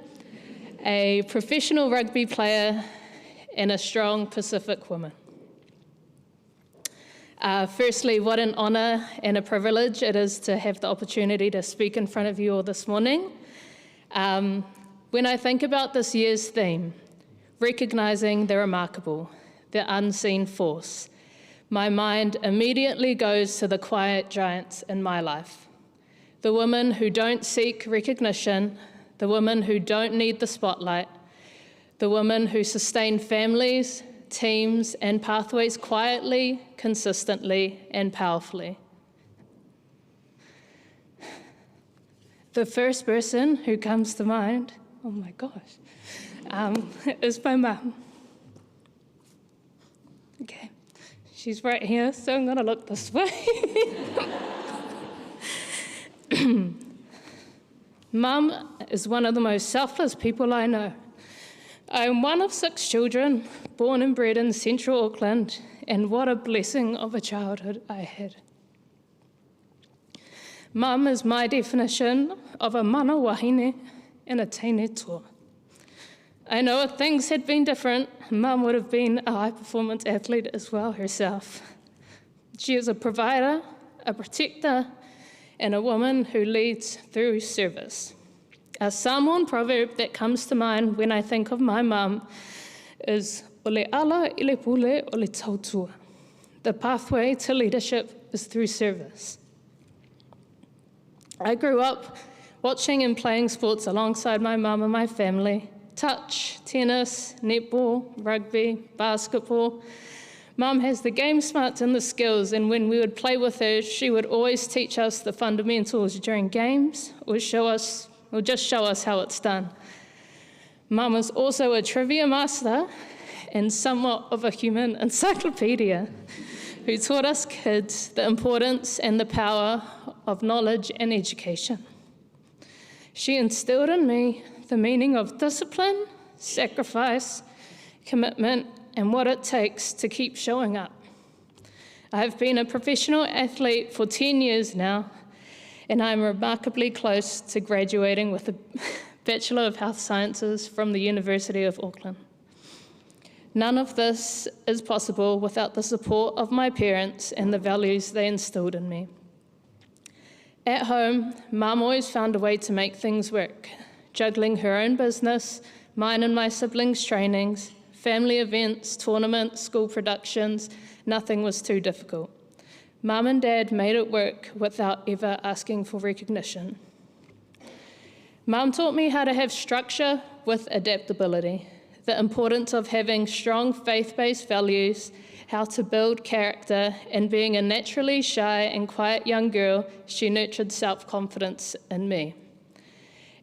Speaker 7: a professional rugby player, and a strong Pacific woman. Firstly, what an honour and a privilege it is to have the opportunity to speak in front of you all this morning. When I think about this year's theme, recognising the remarkable, the unseen force, my mind immediately goes to the quiet giants in my life. The women who don't seek recognition, the women who don't need the spotlight, the women who sustain families, teams, and pathways quietly, consistently, and powerfully. The first person who comes to mind, oh my gosh, is my mum. Okay, she's right here, so I'm gonna look this way. Mum is one of the most selfless people I know. I'm one of 6 children, born and bred in central Auckland, and what a blessing of a childhood I had. Mum is my definition of a mana wahine and a teine toa. I know if things had been different, Mum would have been a high-performance athlete as well herself. She is a provider, a protector, and a woman who leads through service. A Samoan proverb that comes to mind when I think of my mum is "O le ala I le pule o le tautua." The pathway to leadership is through service. I grew up watching and playing sports alongside my mum and my family. Touch, tennis, netball, rugby, basketball. Mum has the game smarts and the skills, and when we would play with her, she would always teach us the fundamentals during games or just show us how it's done. Mum was also a trivia master and somewhat of a human encyclopedia who taught us kids the importance and the power of knowledge and education. She instilled in me the meaning of discipline, sacrifice, commitment, and what it takes to keep showing up. I have been a professional athlete for 10 years now, and I'm remarkably close to graduating with a Bachelor of Health Sciences from the University of Auckland. None of this is possible without the support of my parents and the values they instilled in me. At home, Mum always found a way to make things work, juggling her own business, mine and my siblings' trainings, Family events, tournaments, school productions, nothing was too difficult. Mum and Dad made it work without ever asking for recognition. Mum taught me how to have structure with adaptability, the importance of having strong faith-based values, how to build character, and being a naturally shy and quiet young girl, she nurtured self-confidence in me.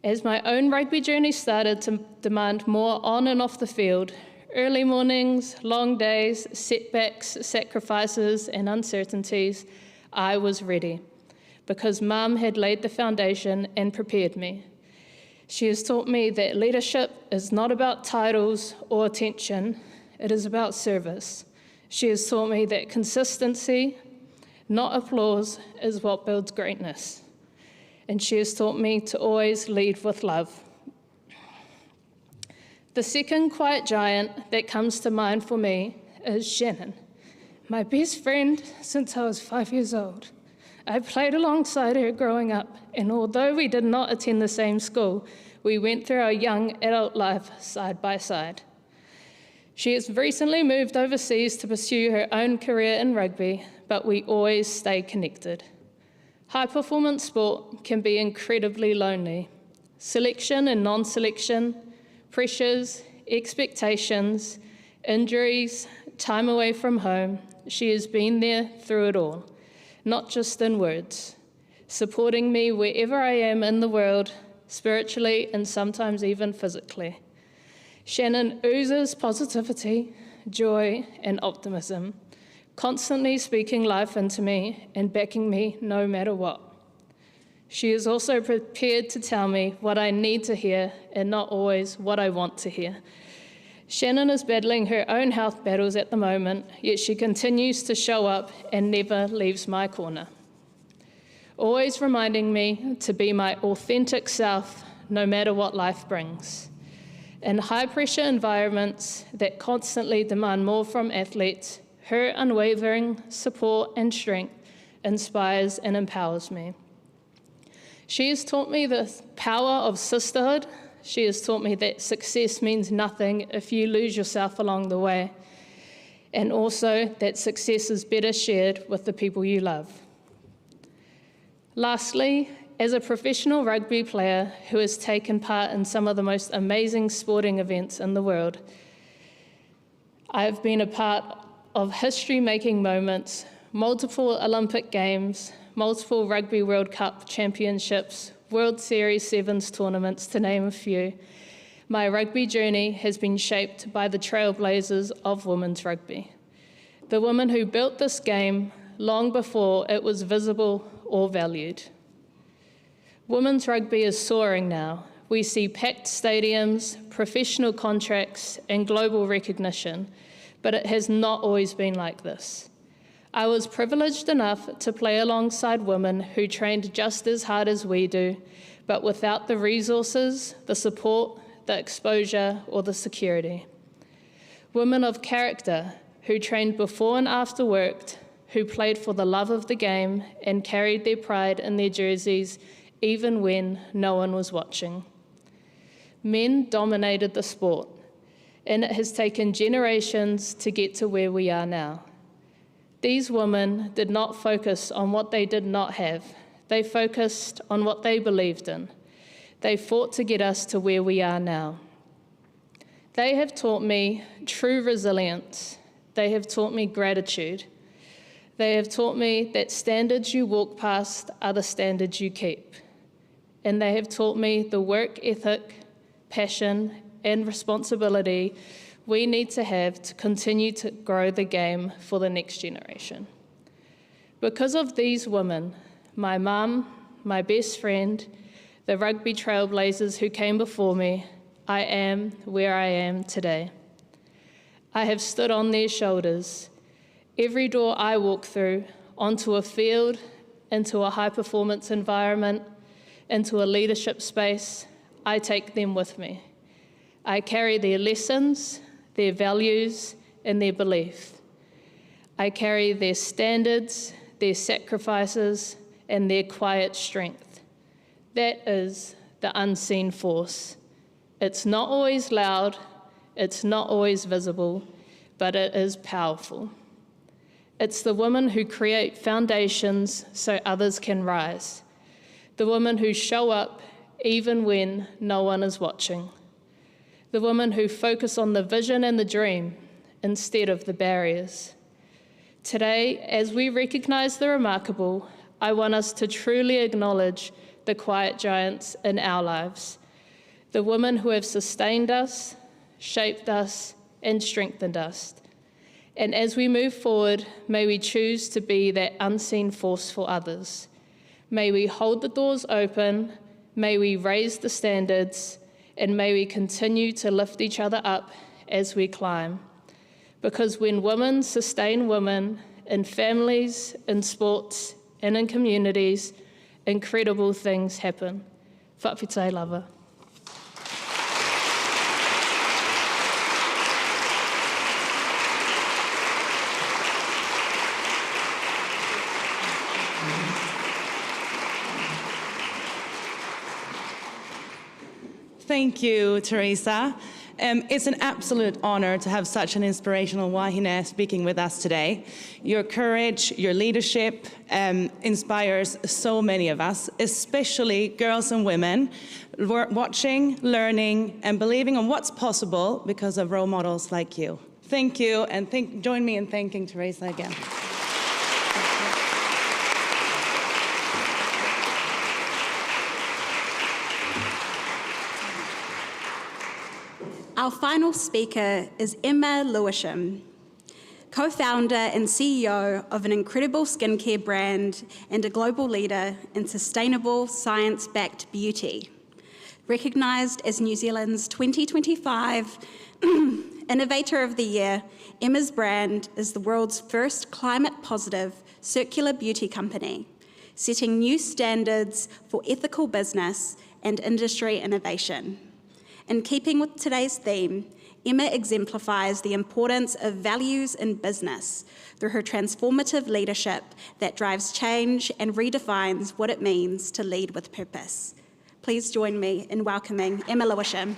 Speaker 7: As my own rugby journey started to demand more on and off the field, early mornings, long days, setbacks, sacrifices, and uncertainties, I was ready, because Mum had laid the foundation and prepared me. She has taught me that leadership is not about titles or attention, it is about service. She has taught me that consistency, not applause, is what builds greatness. And she has taught me to always lead with love. The second quiet giant that comes to mind for me is Shannon, my best friend since I was 5 years old. I played alongside her growing up, and although we did not attend the same school, we went through our young adult life side by side. She has recently moved overseas to pursue her own career in rugby, but we always stay connected. High-performance sport can be incredibly lonely. Selection and non-selection, pressures, expectations, injuries, time away from home. She has been there through it all, not just in words, supporting me wherever I am in the world, spiritually and sometimes even physically. Shannon oozes positivity, joy, and optimism, constantly speaking life into me and backing me no matter what. She is also prepared to tell me what I need to hear and not always what I want to hear. Shannon is battling her own health battles at the moment, yet she continues to show up and never leaves my corner, always reminding me to be my authentic self no matter what life brings. In high-pressure environments that constantly demand more from athletes, her unwavering support and strength inspires and empowers me. She has taught me the power of sisterhood. She has taught me that success means nothing if you lose yourself along the way, and also that success is better shared with the people you love. Lastly, as a professional rugby player who has taken part in some of the most amazing sporting events in the world, I have been a part of history-making moments, multiple Olympic Games, multiple Rugby World Cup championships, World Series Sevens tournaments, to name a few. My rugby journey has been shaped by the trailblazers of women's rugby, the women who built this game long before it was visible or valued. Women's rugby is soaring now. We see packed stadiums, professional contracts, and global recognition, but it has not always been like this. I was privileged enough to play alongside women who trained just as hard as we do, but without the resources, the support, the exposure, or the security. Women of character who trained before and after work, who played for the love of the game and carried their pride in their jerseys even when no one was watching. Men dominated the sport, and it has taken generations to get to where we are now. These women did not focus on what they did not have. They focused on what they believed in. They fought to get us to where we are now. They have taught me true resilience. They have taught me gratitude. They have taught me that standards you walk past are the standards you keep. And they have taught me the work ethic, passion, and responsibility we need to have to continue to grow the game for the next generation. Because of these women, my mum, my best friend, the rugby trailblazers who came before me, I am where I am today. I have stood on their shoulders. Every door I walk through, onto a field, into a high-performance environment, into a leadership space, I take them with me. I carry their lessons, their values, and their belief. I carry their standards, their sacrifices, and their quiet strength. That is the unseen force. It's not always loud, It's not always visible, but it is powerful. It's the women who create foundations so others can rise. The women who show up even when no one is watching. The women who focus on the vision and the dream instead of the barriers. Today, as we recognise the remarkable, I want us to truly acknowledge the quiet giants in our lives, the women who have sustained us, shaped us, and strengthened us. And as we move forward, may we choose to be that unseen force for others. May we hold the doors open, may we raise the standards, and may we continue to lift each other up as we climb. Because when women sustain women in families, in sports, and in communities, incredible things happen. Whakawhitai lava.
Speaker 8: Thank you, Theresa. It's an absolute honor to have such an inspirational wahine speaking with us today. Your courage, your leadership inspires so many of us, especially girls and women, watching, learning, and believing in what's possible because of role models like you. Thank you, and join me in thanking Theresa again.
Speaker 1: Our final speaker is Emma Lewisham, co-founder and CEO of an incredible skincare brand and a global leader in sustainable, science-backed beauty. Recognised as New Zealand's 2025 Innovator of the Year, Emma's brand is the world's first climate-positive circular beauty company, setting new standards for ethical business and industry innovation. In keeping with today's theme, Emma exemplifies the importance of values in business through her transformative leadership that drives change and redefines what it means to lead with purpose. Please join me in welcoming Emma Lewisham.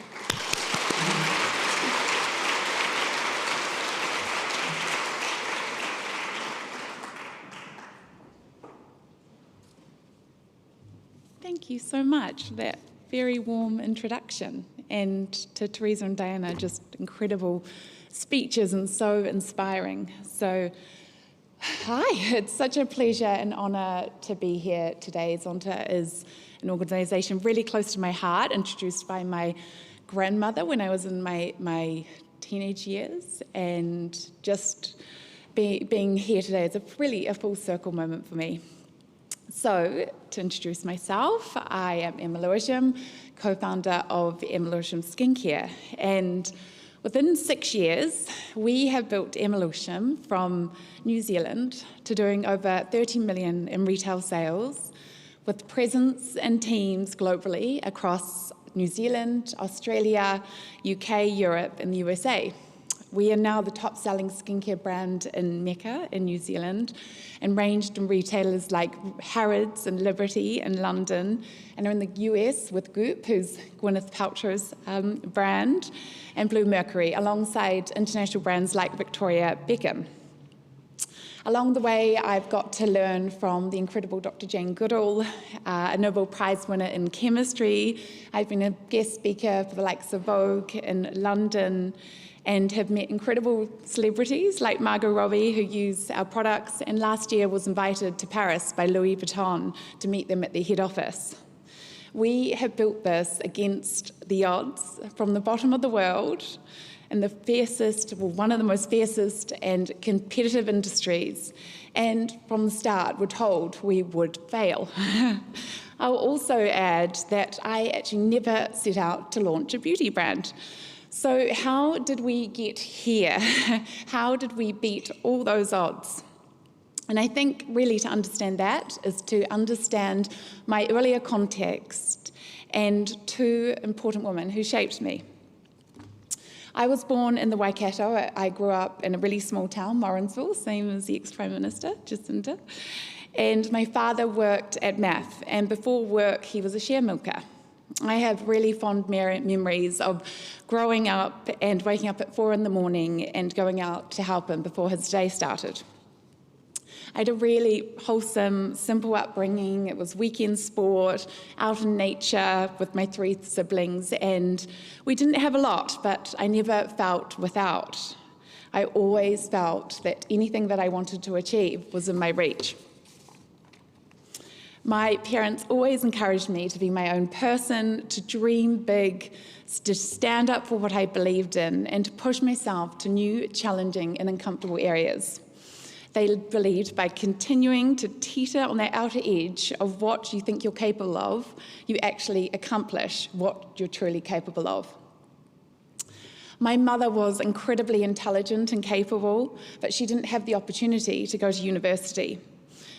Speaker 9: Thank you so much for that very warm introduction. And to Theresa and Diana, just incredible speeches and so inspiring. So, hi, it's such a pleasure and honour to be here today. Zonta is an organisation really close to my heart, introduced by my grandmother when I was in my teenage years, and just being here today is really a full circle moment for me. So, to introduce myself, I am Emma Lewisham, co-founder of Emma Lewisham Skincare. And within 6 years, we have built Emma Lewisham from New Zealand to doing over 30 million in retail sales, with presence and teams globally across New Zealand, Australia, UK, Europe, and the USA. We are now the top-selling skincare brand in Mecca in New Zealand, and ranged in retailers like Harrods and Liberty in London, and are in the US with Goop, who's Gwyneth Paltrow's brand, and Bluemercury, alongside international brands like Victoria Beckham. Along the way, I've got to learn from the incredible Dr. Jane Goodall, a Nobel Prize winner in chemistry. I've been a guest speaker for the likes of Vogue in London, and have met incredible celebrities like Margot Robbie, who use our products, and last year was invited to Paris by Louis Vuitton to meet them at their head office. We have built this against the odds, from the bottom of the world, and the fiercest, well, one of the most fiercest and competitive industries, and from the start we're told we would fail. I'll also add that I actually never set out to launch a beauty brand. So how did we get here? How did we beat all those odds? And I think really to understand that is to understand my earlier context and two important women who shaped me. I was born in the Waikato. I grew up in a really small town, Morrinsville, same as the ex-Prime Minister, Jacinta. And my father worked at MAF, and before work he was a share milker. I have really fond memories of growing up and waking up at 4 a.m. and going out to help him before his day started. I had a really wholesome, simple upbringing. It was weekend sport, out in nature with my 3 siblings, and we didn't have a lot, but I never felt without. I always felt that anything that I wanted to achieve was in my reach. My parents always encouraged me to be my own person, to dream big, to stand up for what I believed in, and to push myself to new, challenging, and uncomfortable areas. They believed by continuing to teeter on that outer edge of what you think you're capable of, you actually accomplish what you're truly capable of. My mother was incredibly intelligent and capable, but she didn't have the opportunity to go to university.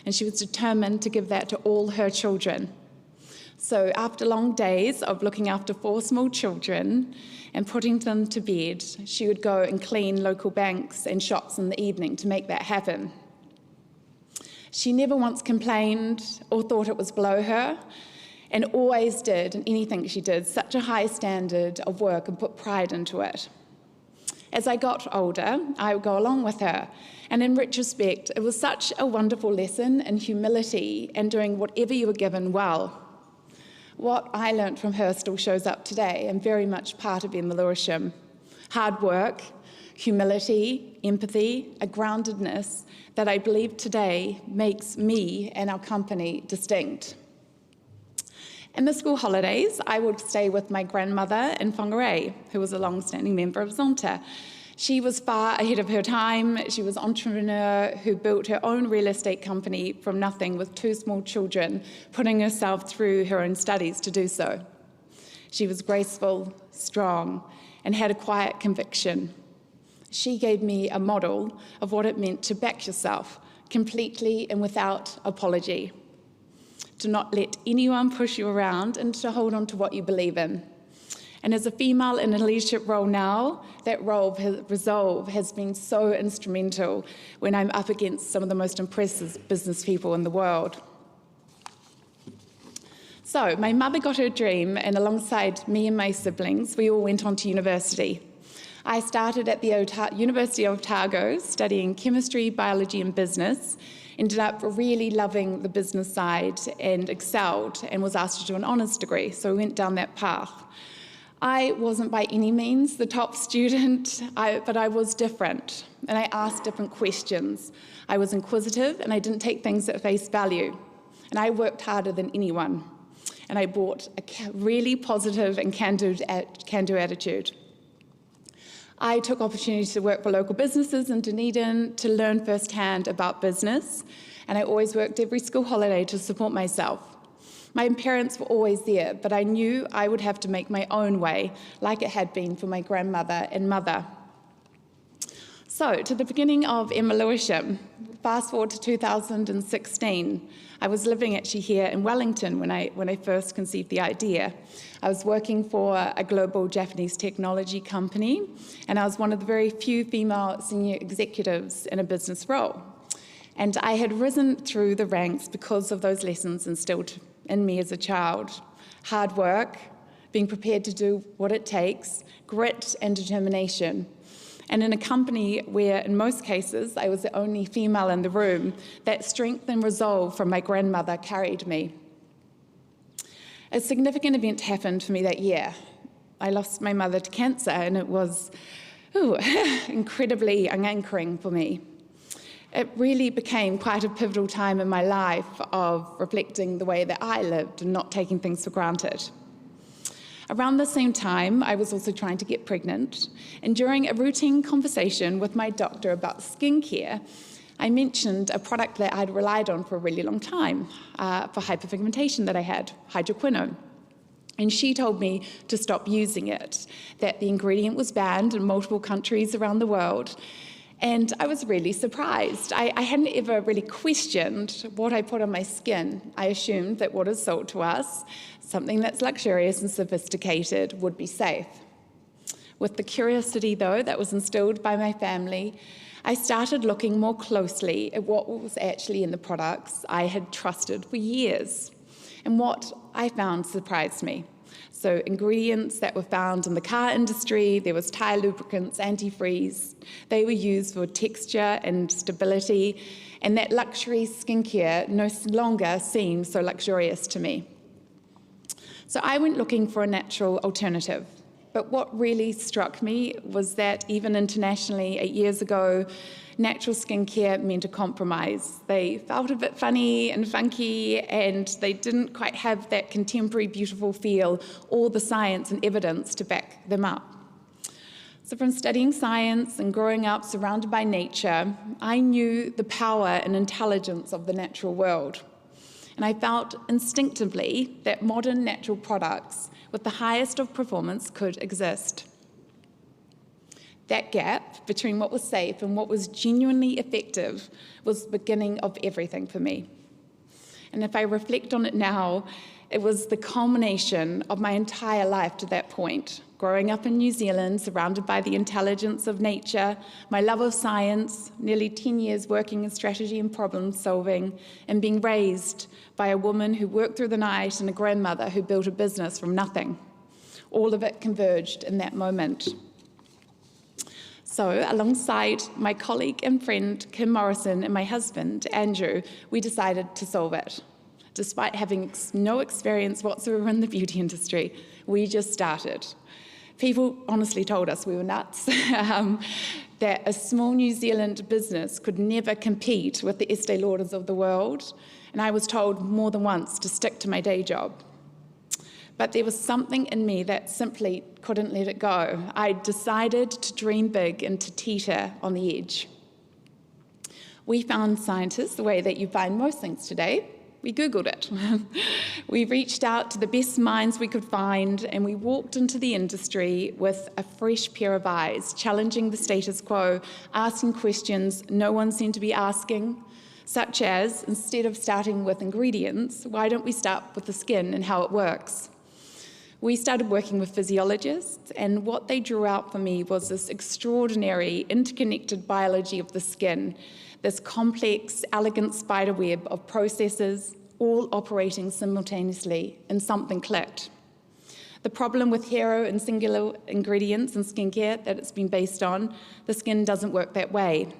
Speaker 9: And she was determined to give that to all her children. So after long days of looking after 4 small children and putting them to bed, she would go and clean local banks and shops in the evening to make that happen. She never once complained or thought it was below her, and always did, in anything she did, such a high standard of work and put pride into it. As I got older, I would go along with her, and in retrospect, it was such a wonderful lesson in humility and doing whatever you were given well. What I learned from her still shows up today and very much part of Emma Lewisham. Hard work, humility, empathy, a groundedness that I believe today makes me and our company distinct. In the school holidays, I would stay with my grandmother in Whangarei, who was a long-standing member of Zonta. She was far ahead of her time. She was an entrepreneur who built her own real estate company from nothing with 2 small children, putting herself through her own studies to do so. She was graceful, strong, and had a quiet conviction. She gave me a model of what it meant to back yourself completely and without apology. To not let anyone push you around and to hold on to what you believe in. And as a female in a leadership role now, that resolve has been so instrumental when I'm up against some of the most impressive business people in the world. So my mother got her dream, and alongside me and my siblings, we all went on to university. I started at the University of Otago studying chemistry, biology and business, ended up really loving the business side and excelled and was asked to do an honours degree, so we went down that path. I wasn't by any means the top student, but I was different, and I asked different questions. I was inquisitive, and I didn't take things at face value, and I worked harder than anyone, and I brought a really positive and can-do attitude. I took opportunities to work for local businesses in Dunedin to learn firsthand about business, and I always worked every school holiday to support myself. My parents were always there, but I knew I would have to make my own way, like it had been for my grandmother and mother. So, to the beginning of Emma Lewisham, fast forward to 2016, I was living actually here in Wellington when I first conceived the idea. I was working for a global Japanese technology company, and I was one of the very few female senior executives in a business role. And I had risen through the ranks because of those lessons instilled in me as a child. Hard work, being prepared to do what it takes, grit and determination. And in a company where, in most cases, I was the only female in the room, that strength and resolve from my grandmother carried me. A significant event happened for me that year. I lost my mother to cancer, and it was incredibly anchoring for me. It really became quite a pivotal time in my life of reflecting the way that I lived and not taking things for granted. Around the same time, I was also trying to get pregnant, and during a routine conversation with my doctor about skincare, I mentioned a product that I'd relied on for a really long time for hyperpigmentation that I had, hydroquinone. And she told me to stop using it, that the ingredient was banned in multiple countries around the world. And I was really surprised. I hadn't ever really questioned what I put on my skin. I assumed that what is sold to us, something that's luxurious and sophisticated, would be safe. With the curiosity, though, that was instilled by my family, I started looking more closely at what was actually in the products I had trusted for years. And what I found surprised me. So ingredients that were found in the car industry, there was tyre lubricants, antifreeze. They were used for texture and stability, and that luxury skincare no longer seemed so luxurious to me. So I went looking for a natural alternative. But what really struck me was that even internationally, 8 years ago, natural skincare meant a compromise. They felt a bit funny and funky, and they didn't quite have that contemporary, beautiful feel or the science and evidence to back them up. So from studying science and growing up surrounded by nature, I knew the power and intelligence of the natural world. And I felt instinctively that modern natural products with the highest of performance could exist. That gap between what was safe and what was genuinely effective was the beginning of everything for me. And if I reflect on it now, it was the culmination of my entire life to that point. Growing up in New Zealand, surrounded by the intelligence of nature, my love of science, nearly 10 years working in strategy and problem solving, and being raised by a woman who worked through the night and a grandmother who built a business from nothing. All of it converged in that moment. So, alongside my colleague and friend, Kim Morrison, and my husband, Andrew, we decided to solve it. Despite having no experience whatsoever in the beauty industry, we just started. People honestly told us we were nuts, that a small New Zealand business could never compete with the Estee Lauders of the world, and I was told more than once to stick to my day job. But there was something in me that simply couldn't let it go. I decided to dream big and to teeter on the edge. We found scientists the way that you find most things today. We Googled it. We reached out to the best minds we could find, and we walked into the industry with a fresh pair of eyes, challenging the status quo, asking questions no one seemed to be asking, such as, instead of starting with ingredients, why don't we start with the skin and how it works? We started working with physiologists, and what they drew out for me was this extraordinary, interconnected biology of the skin, this complex, elegant spider web of processes, all operating simultaneously, and something clicked. The problem with hero and singular ingredients in skincare that it's been based on, the skin doesn't work that way.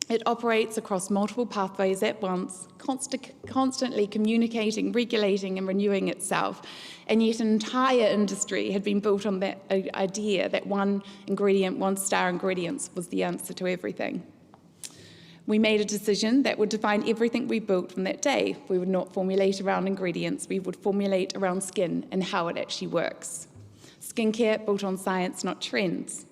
Speaker 9: It operates across multiple pathways at once, constantly communicating, regulating, and renewing itself. And yet an entire industry had been built on that idea that one ingredient, one-star ingredients, was the answer to everything. We made a decision that would define everything we built from that day. We would not formulate around ingredients, we would formulate around skin and how it actually works. Skincare built on science, not trends.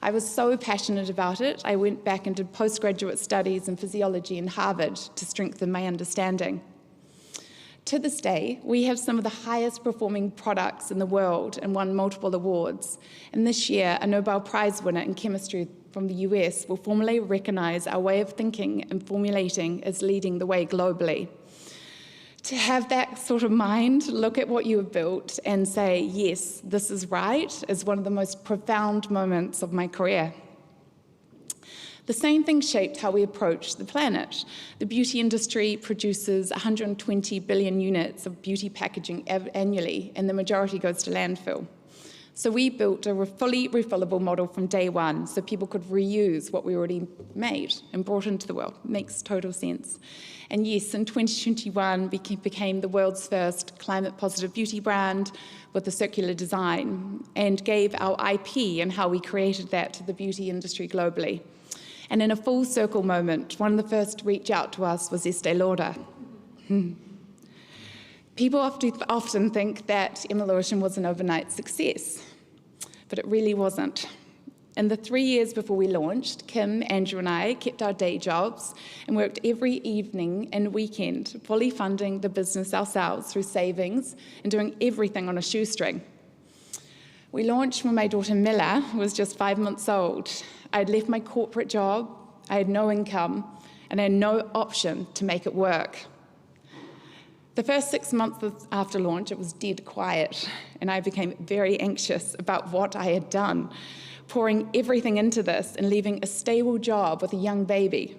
Speaker 9: I was so passionate about it, I went back and did postgraduate studies in physiology in Harvard to strengthen my understanding. To this day, we have some of the highest performing products in the world and won multiple awards. And this year, a Nobel Prize winner in chemistry from the US will formally recognize our way of thinking and formulating as leading the way globally. To have that sort of mind, look at what you have built and say, yes, this is right, is one of the most profound moments of my career. The same thing shaped how we approach the planet. The beauty industry produces 120 billion units of beauty packaging annually, and the majority goes to landfill. So we built a fully refillable model from day one so people could reuse what we already made and brought into the world. Makes total sense. And yes, in 2021, we became the world's first climate-positive beauty brand with a circular design and gave our IP and how we created that to the beauty industry globally. And in a full circle moment, one of the first to reach out to us was Estee Lauder. People often think that Emma Lewisham was an overnight success, but it really wasn't. In the 3 years before we launched, Kim, Andrew, and I kept our day jobs and worked every evening and weekend, fully funding the business ourselves through savings and doing everything on a shoestring. We launched when my daughter Milla was just 5 months old. I'd left my corporate job, I had no income, and I had no option to make it work. The first 6 months after launch, it was dead quiet, and I became very anxious about what I had done, pouring everything into this and leaving a stable job with a young baby.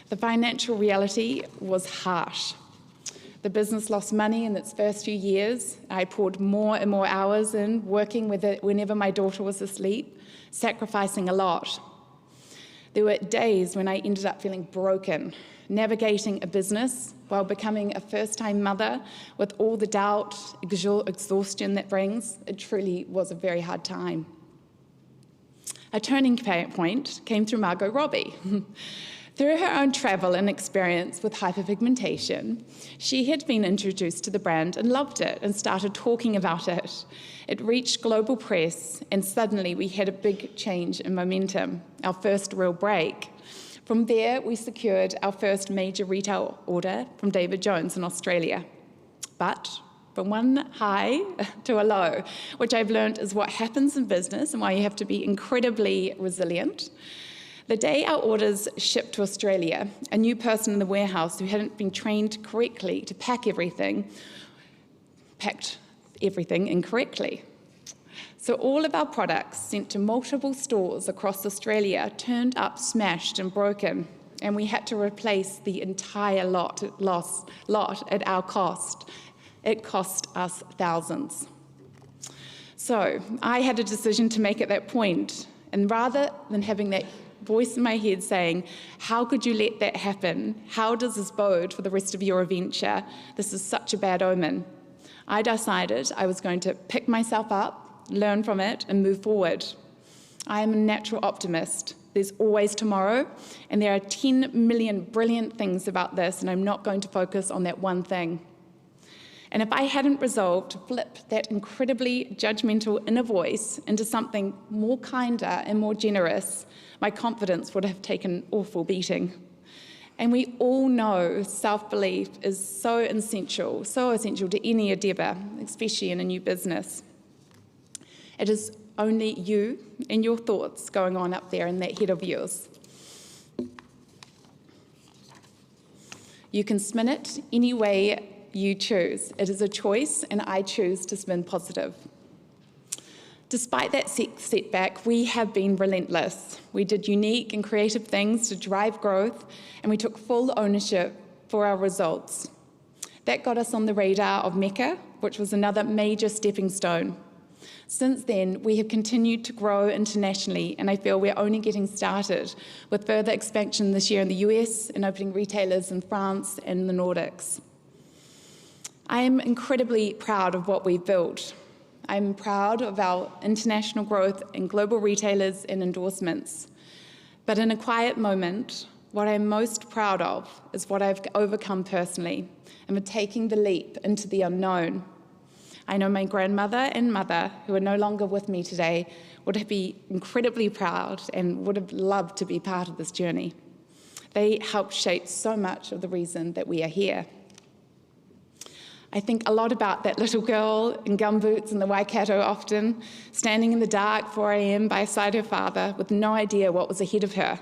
Speaker 9: The financial reality was harsh. The business lost money in its first few years. I poured more and more hours in, working with it whenever my daughter was asleep, sacrificing a lot. There were days when I ended up feeling broken, navigating a business while becoming a first-time mother with all the doubt, exhaustion that brings. It truly was a very hard time. A turning point came through Margot Robbie. Through her own travel and experience with hyperpigmentation, she had been introduced to the brand and loved it and started talking about it. It reached global press, and suddenly we had a big change in momentum, our first real break. From there, we secured our first major retail order from David Jones in Australia. But from one high to a low, which I've learned is what happens in business and why you have to be incredibly resilient. The day our orders shipped to Australia, a new person in the warehouse who hadn't been trained correctly to pack everything, packed everything incorrectly. So all of our products sent to multiple stores across Australia turned up smashed and broken, and we had to replace the entire lot at our cost. It cost us thousands. So I had a decision to make at that point, and rather than having that voice in my head saying, how could you let that happen? How does this bode for the rest of your adventure? This is such a bad omen. I decided I was going to pick myself up, learn from it, and move forward. I am a natural optimist. There's always tomorrow, and there are 10 million brilliant things about this, and I'm not going to focus on that one thing. And if I hadn't resolved to flip that incredibly judgmental inner voice into something more kinder and more generous, my confidence would have taken an awful beating. And we all know self-belief is so essential to any endeavour, especially in a new business. It is only you and your thoughts going on up there in that head of yours. You can spin it any way you choose. It is a choice, and I choose to spin positive. Despite that setback, we have been relentless. We did unique and creative things to drive growth, and we took full ownership for our results. That got us on the radar of Mecca, which was another major stepping stone. Since then, we have continued to grow internationally, and I feel we're only getting started with further expansion this year in the US and opening retailers in France and the Nordics. I am incredibly proud of what we've built. I'm proud of our international growth and global retailers and endorsements. But in a quiet moment, what I'm most proud of is what I've overcome personally, and for taking the leap into the unknown. I know my grandmother and mother, who are no longer with me today, would be incredibly proud and would have loved to be part of this journey. They helped shape so much of the reason that we are here. I think a lot about that little girl in gumboots in the Waikato often, standing in the dark 4 a.m. beside her father with no idea what was ahead of her.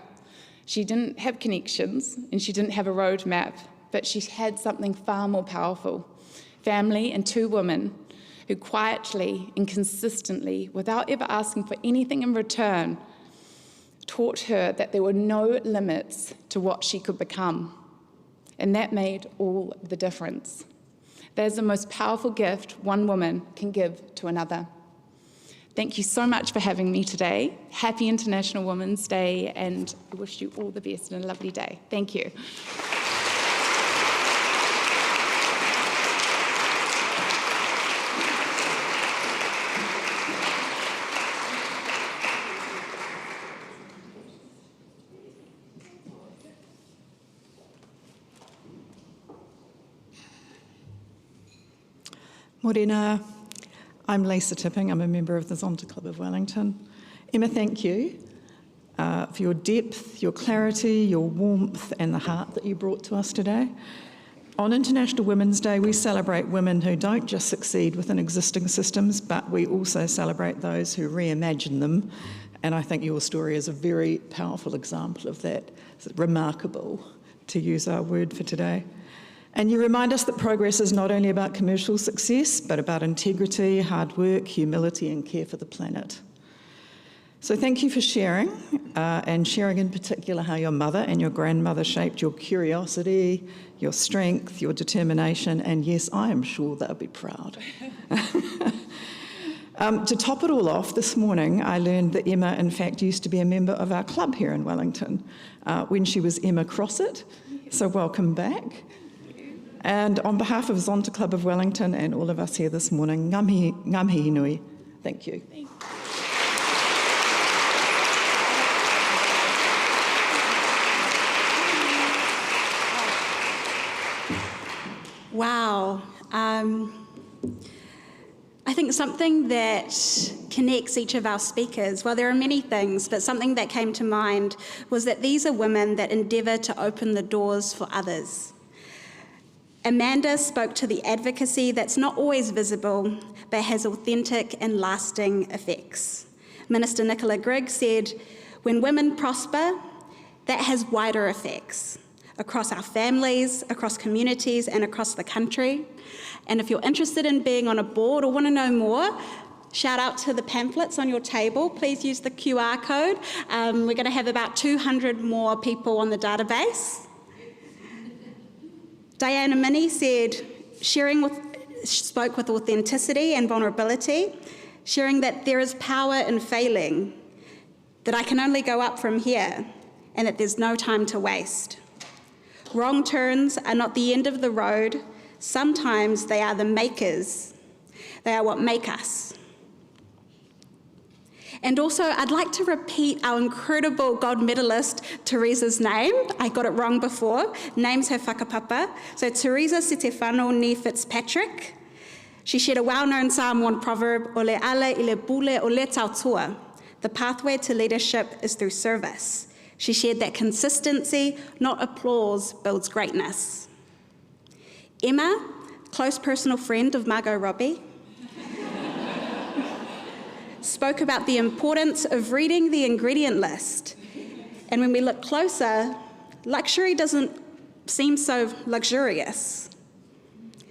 Speaker 9: She didn't have connections and she didn't have a road map, but she had something far more powerful. Family and 2 women who quietly and consistently, without ever asking for anything in return, taught her that there were no limits to what she could become. And that made all the difference. That is the most powerful gift one woman can give to another. Thank you so much for having me today. Happy International Women's Day, and I wish you all the best and a lovely day. Thank you.
Speaker 10: Morena, I'm Lisa Tipping. I'm a member of the Zonta Club of Wellington. Emma, thank you for your depth, your clarity, your warmth and the heart that you brought to us today. On International Women's Day, we celebrate women who don't just succeed within existing systems, but we also celebrate those who reimagine them. And I think your story is a very powerful example of that. It's remarkable, to use our word for today. And you remind us that progress is not only about commercial success, but about integrity, hard work, humility, and care for the planet. So thank you for sharing, and sharing in particular how your mother and your grandmother shaped your curiosity, your strength, your determination, and yes, I am sure they'll be proud. To top it all off, this morning I learned that Emma, in fact, used to be a member of our club here in Wellington when she was Emma Crossett, so welcome back. And on behalf of Zonta Club of Wellington and all of us here this morning, ngā mihi nui. Thank you.
Speaker 1: Wow. I think something that connects each of our speakers, well, there are many things, but something that came to mind was that these are women that endeavour to open the doors for others. Amanda spoke to the advocacy that's not always visible, but has authentic and lasting effects. Minister Nicola Grigg said, when women prosper, that has wider effects across our families, across communities, and across the country. And if you're interested in being on a board or want to know more, shout out to the pamphlets on your table. Please use the QR code. We're going to have about 200 more people on the database. Diana Minnée said, spoke with authenticity and vulnerability, sharing that there is power in failing, that I can only go up from here, and that there's no time to waste. Wrong turns are not the end of the road. Sometimes they are the makers. They are what make us. And also, I'd like to repeat our incredible gold medalist, Theresa's name. I got it wrong before. Name's her whakapapa. So Theresa Stefano ni Fitzpatrick. She shared a well-known Samoan proverb, o le ale I le bule o le tautua. The pathway to leadership is through service. She shared that consistency, not applause, builds greatness. Emma, close personal friend of Margot Robbie, spoke about the importance of reading the ingredient list. And when we look closer, luxury doesn't seem so luxurious.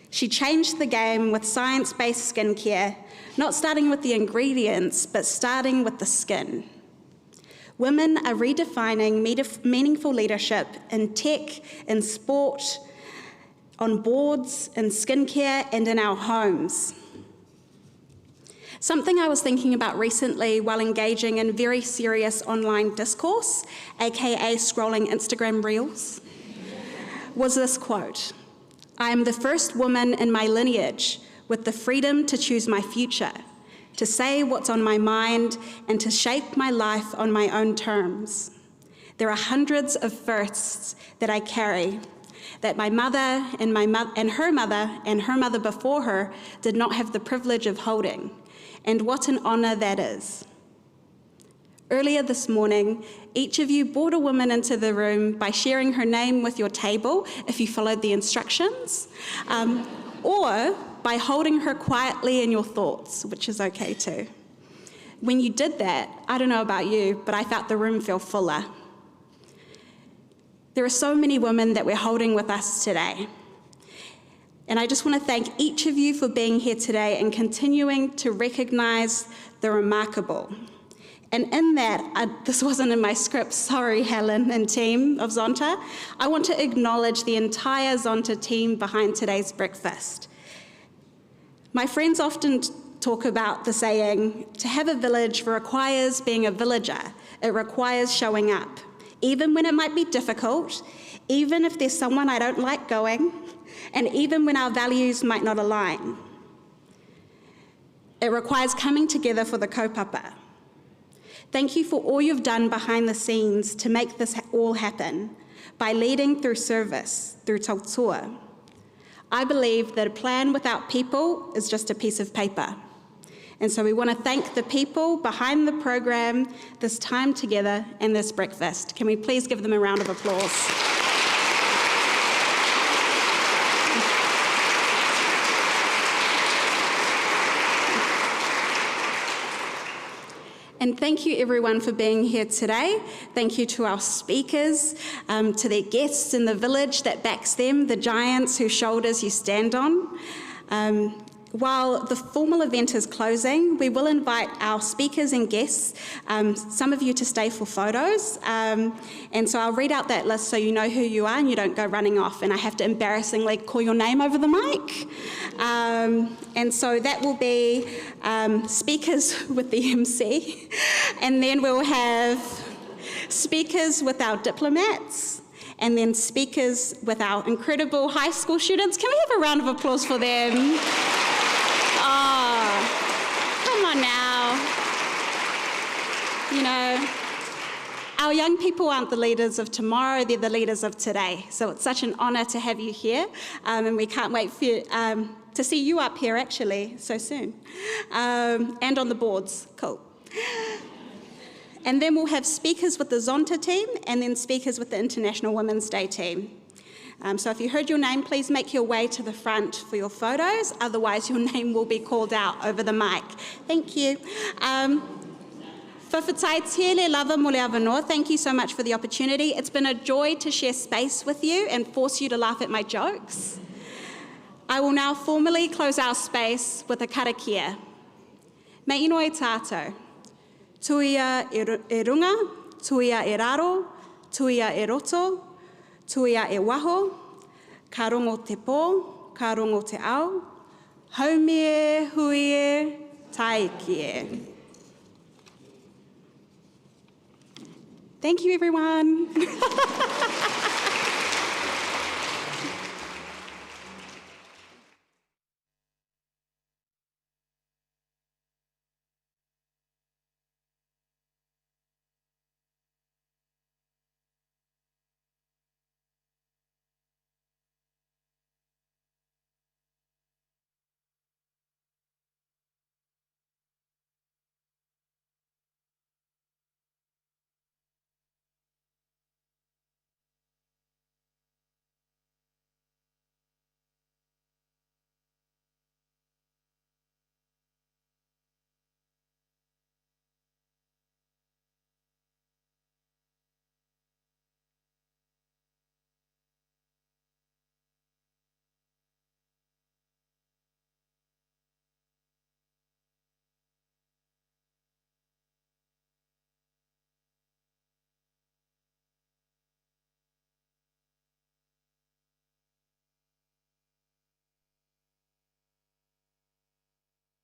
Speaker 1: She changed the game with science-based skincare, not starting with the ingredients, but starting with the skin. Women are redefining meaningful leadership in tech, in sport, on boards, in skincare, and in our homes. Something I was thinking about recently while engaging in very serious online discourse, aka scrolling Instagram reels, was this quote: I am the first woman in my lineage with the freedom to choose my future, to say what's on my mind, and to shape my life on my own terms. There are hundreds of firsts that I carry that my mother and her mother before her did not have the privilege of holding. And what an honour that is. Earlier this morning, each of you brought a woman into the room by sharing her name with your table, if you followed the instructions, or by holding her quietly in your thoughts, which is okay too. When you did that, I don't know about you, but I felt the room feel fuller. There are so many women that we're holding with us today. And I just want to thank each of you for being here today and continuing to recognise the remarkable. And in that, this wasn't in my script, sorry Helen and team of Zonta, I want to acknowledge the entire Zonta team behind today's breakfast. My friends often talk about the saying, to have a village requires being a villager. It requires showing up, even when it might be difficult, even if there's someone I don't like going, and even when our values might not align. It requires coming together for the kaupapa. Thank you for all you've done behind the scenes to make this all happen, by leading through service, through tautua. I believe that a plan without people is just a piece of paper. And so we want to thank the people behind the program, this time together, and this breakfast. Can we please give them a round of applause? And thank you everyone for being here today. Thank you to our speakers, to their guests in the village that backs them, the giants whose shoulders you stand on. While the formal event is closing, we will invite our speakers and guests, some of you to stay for photos. And so I'll read out that list so you know who you are and you don't go running off and I have to embarrassingly call your name over the mic. And so that will be speakers with the MC. And then we'll have speakers with our diplomats. And then speakers with our incredible high school students. Can we have a round of applause for them? Oh, come on now. You know, our young people aren't the leaders of tomorrow, they're the leaders of today. So it's such an honour to have you here, and we can't wait for to see you up here actually so soon. And on the boards, cool. And then we'll have speakers with the Zonta team and then speakers with the International Women's Day team. So if you heard your name, please make your way to the front for your photos. Otherwise, your name will be called out over the mic. Thank you. Whawhataetia lava mo le awanoa. Thank you so much for the opportunity. It's been a joy to share space with you and force you to laugh at my jokes. I will now formally close our space with a karakia. Me ino e tātou. Tuia e runga, tuia e raro, tuia e roto, tuia e waho, ka rongo te pō, ka rongo te ao, haumie, huie, taikie. Thank you, everyone.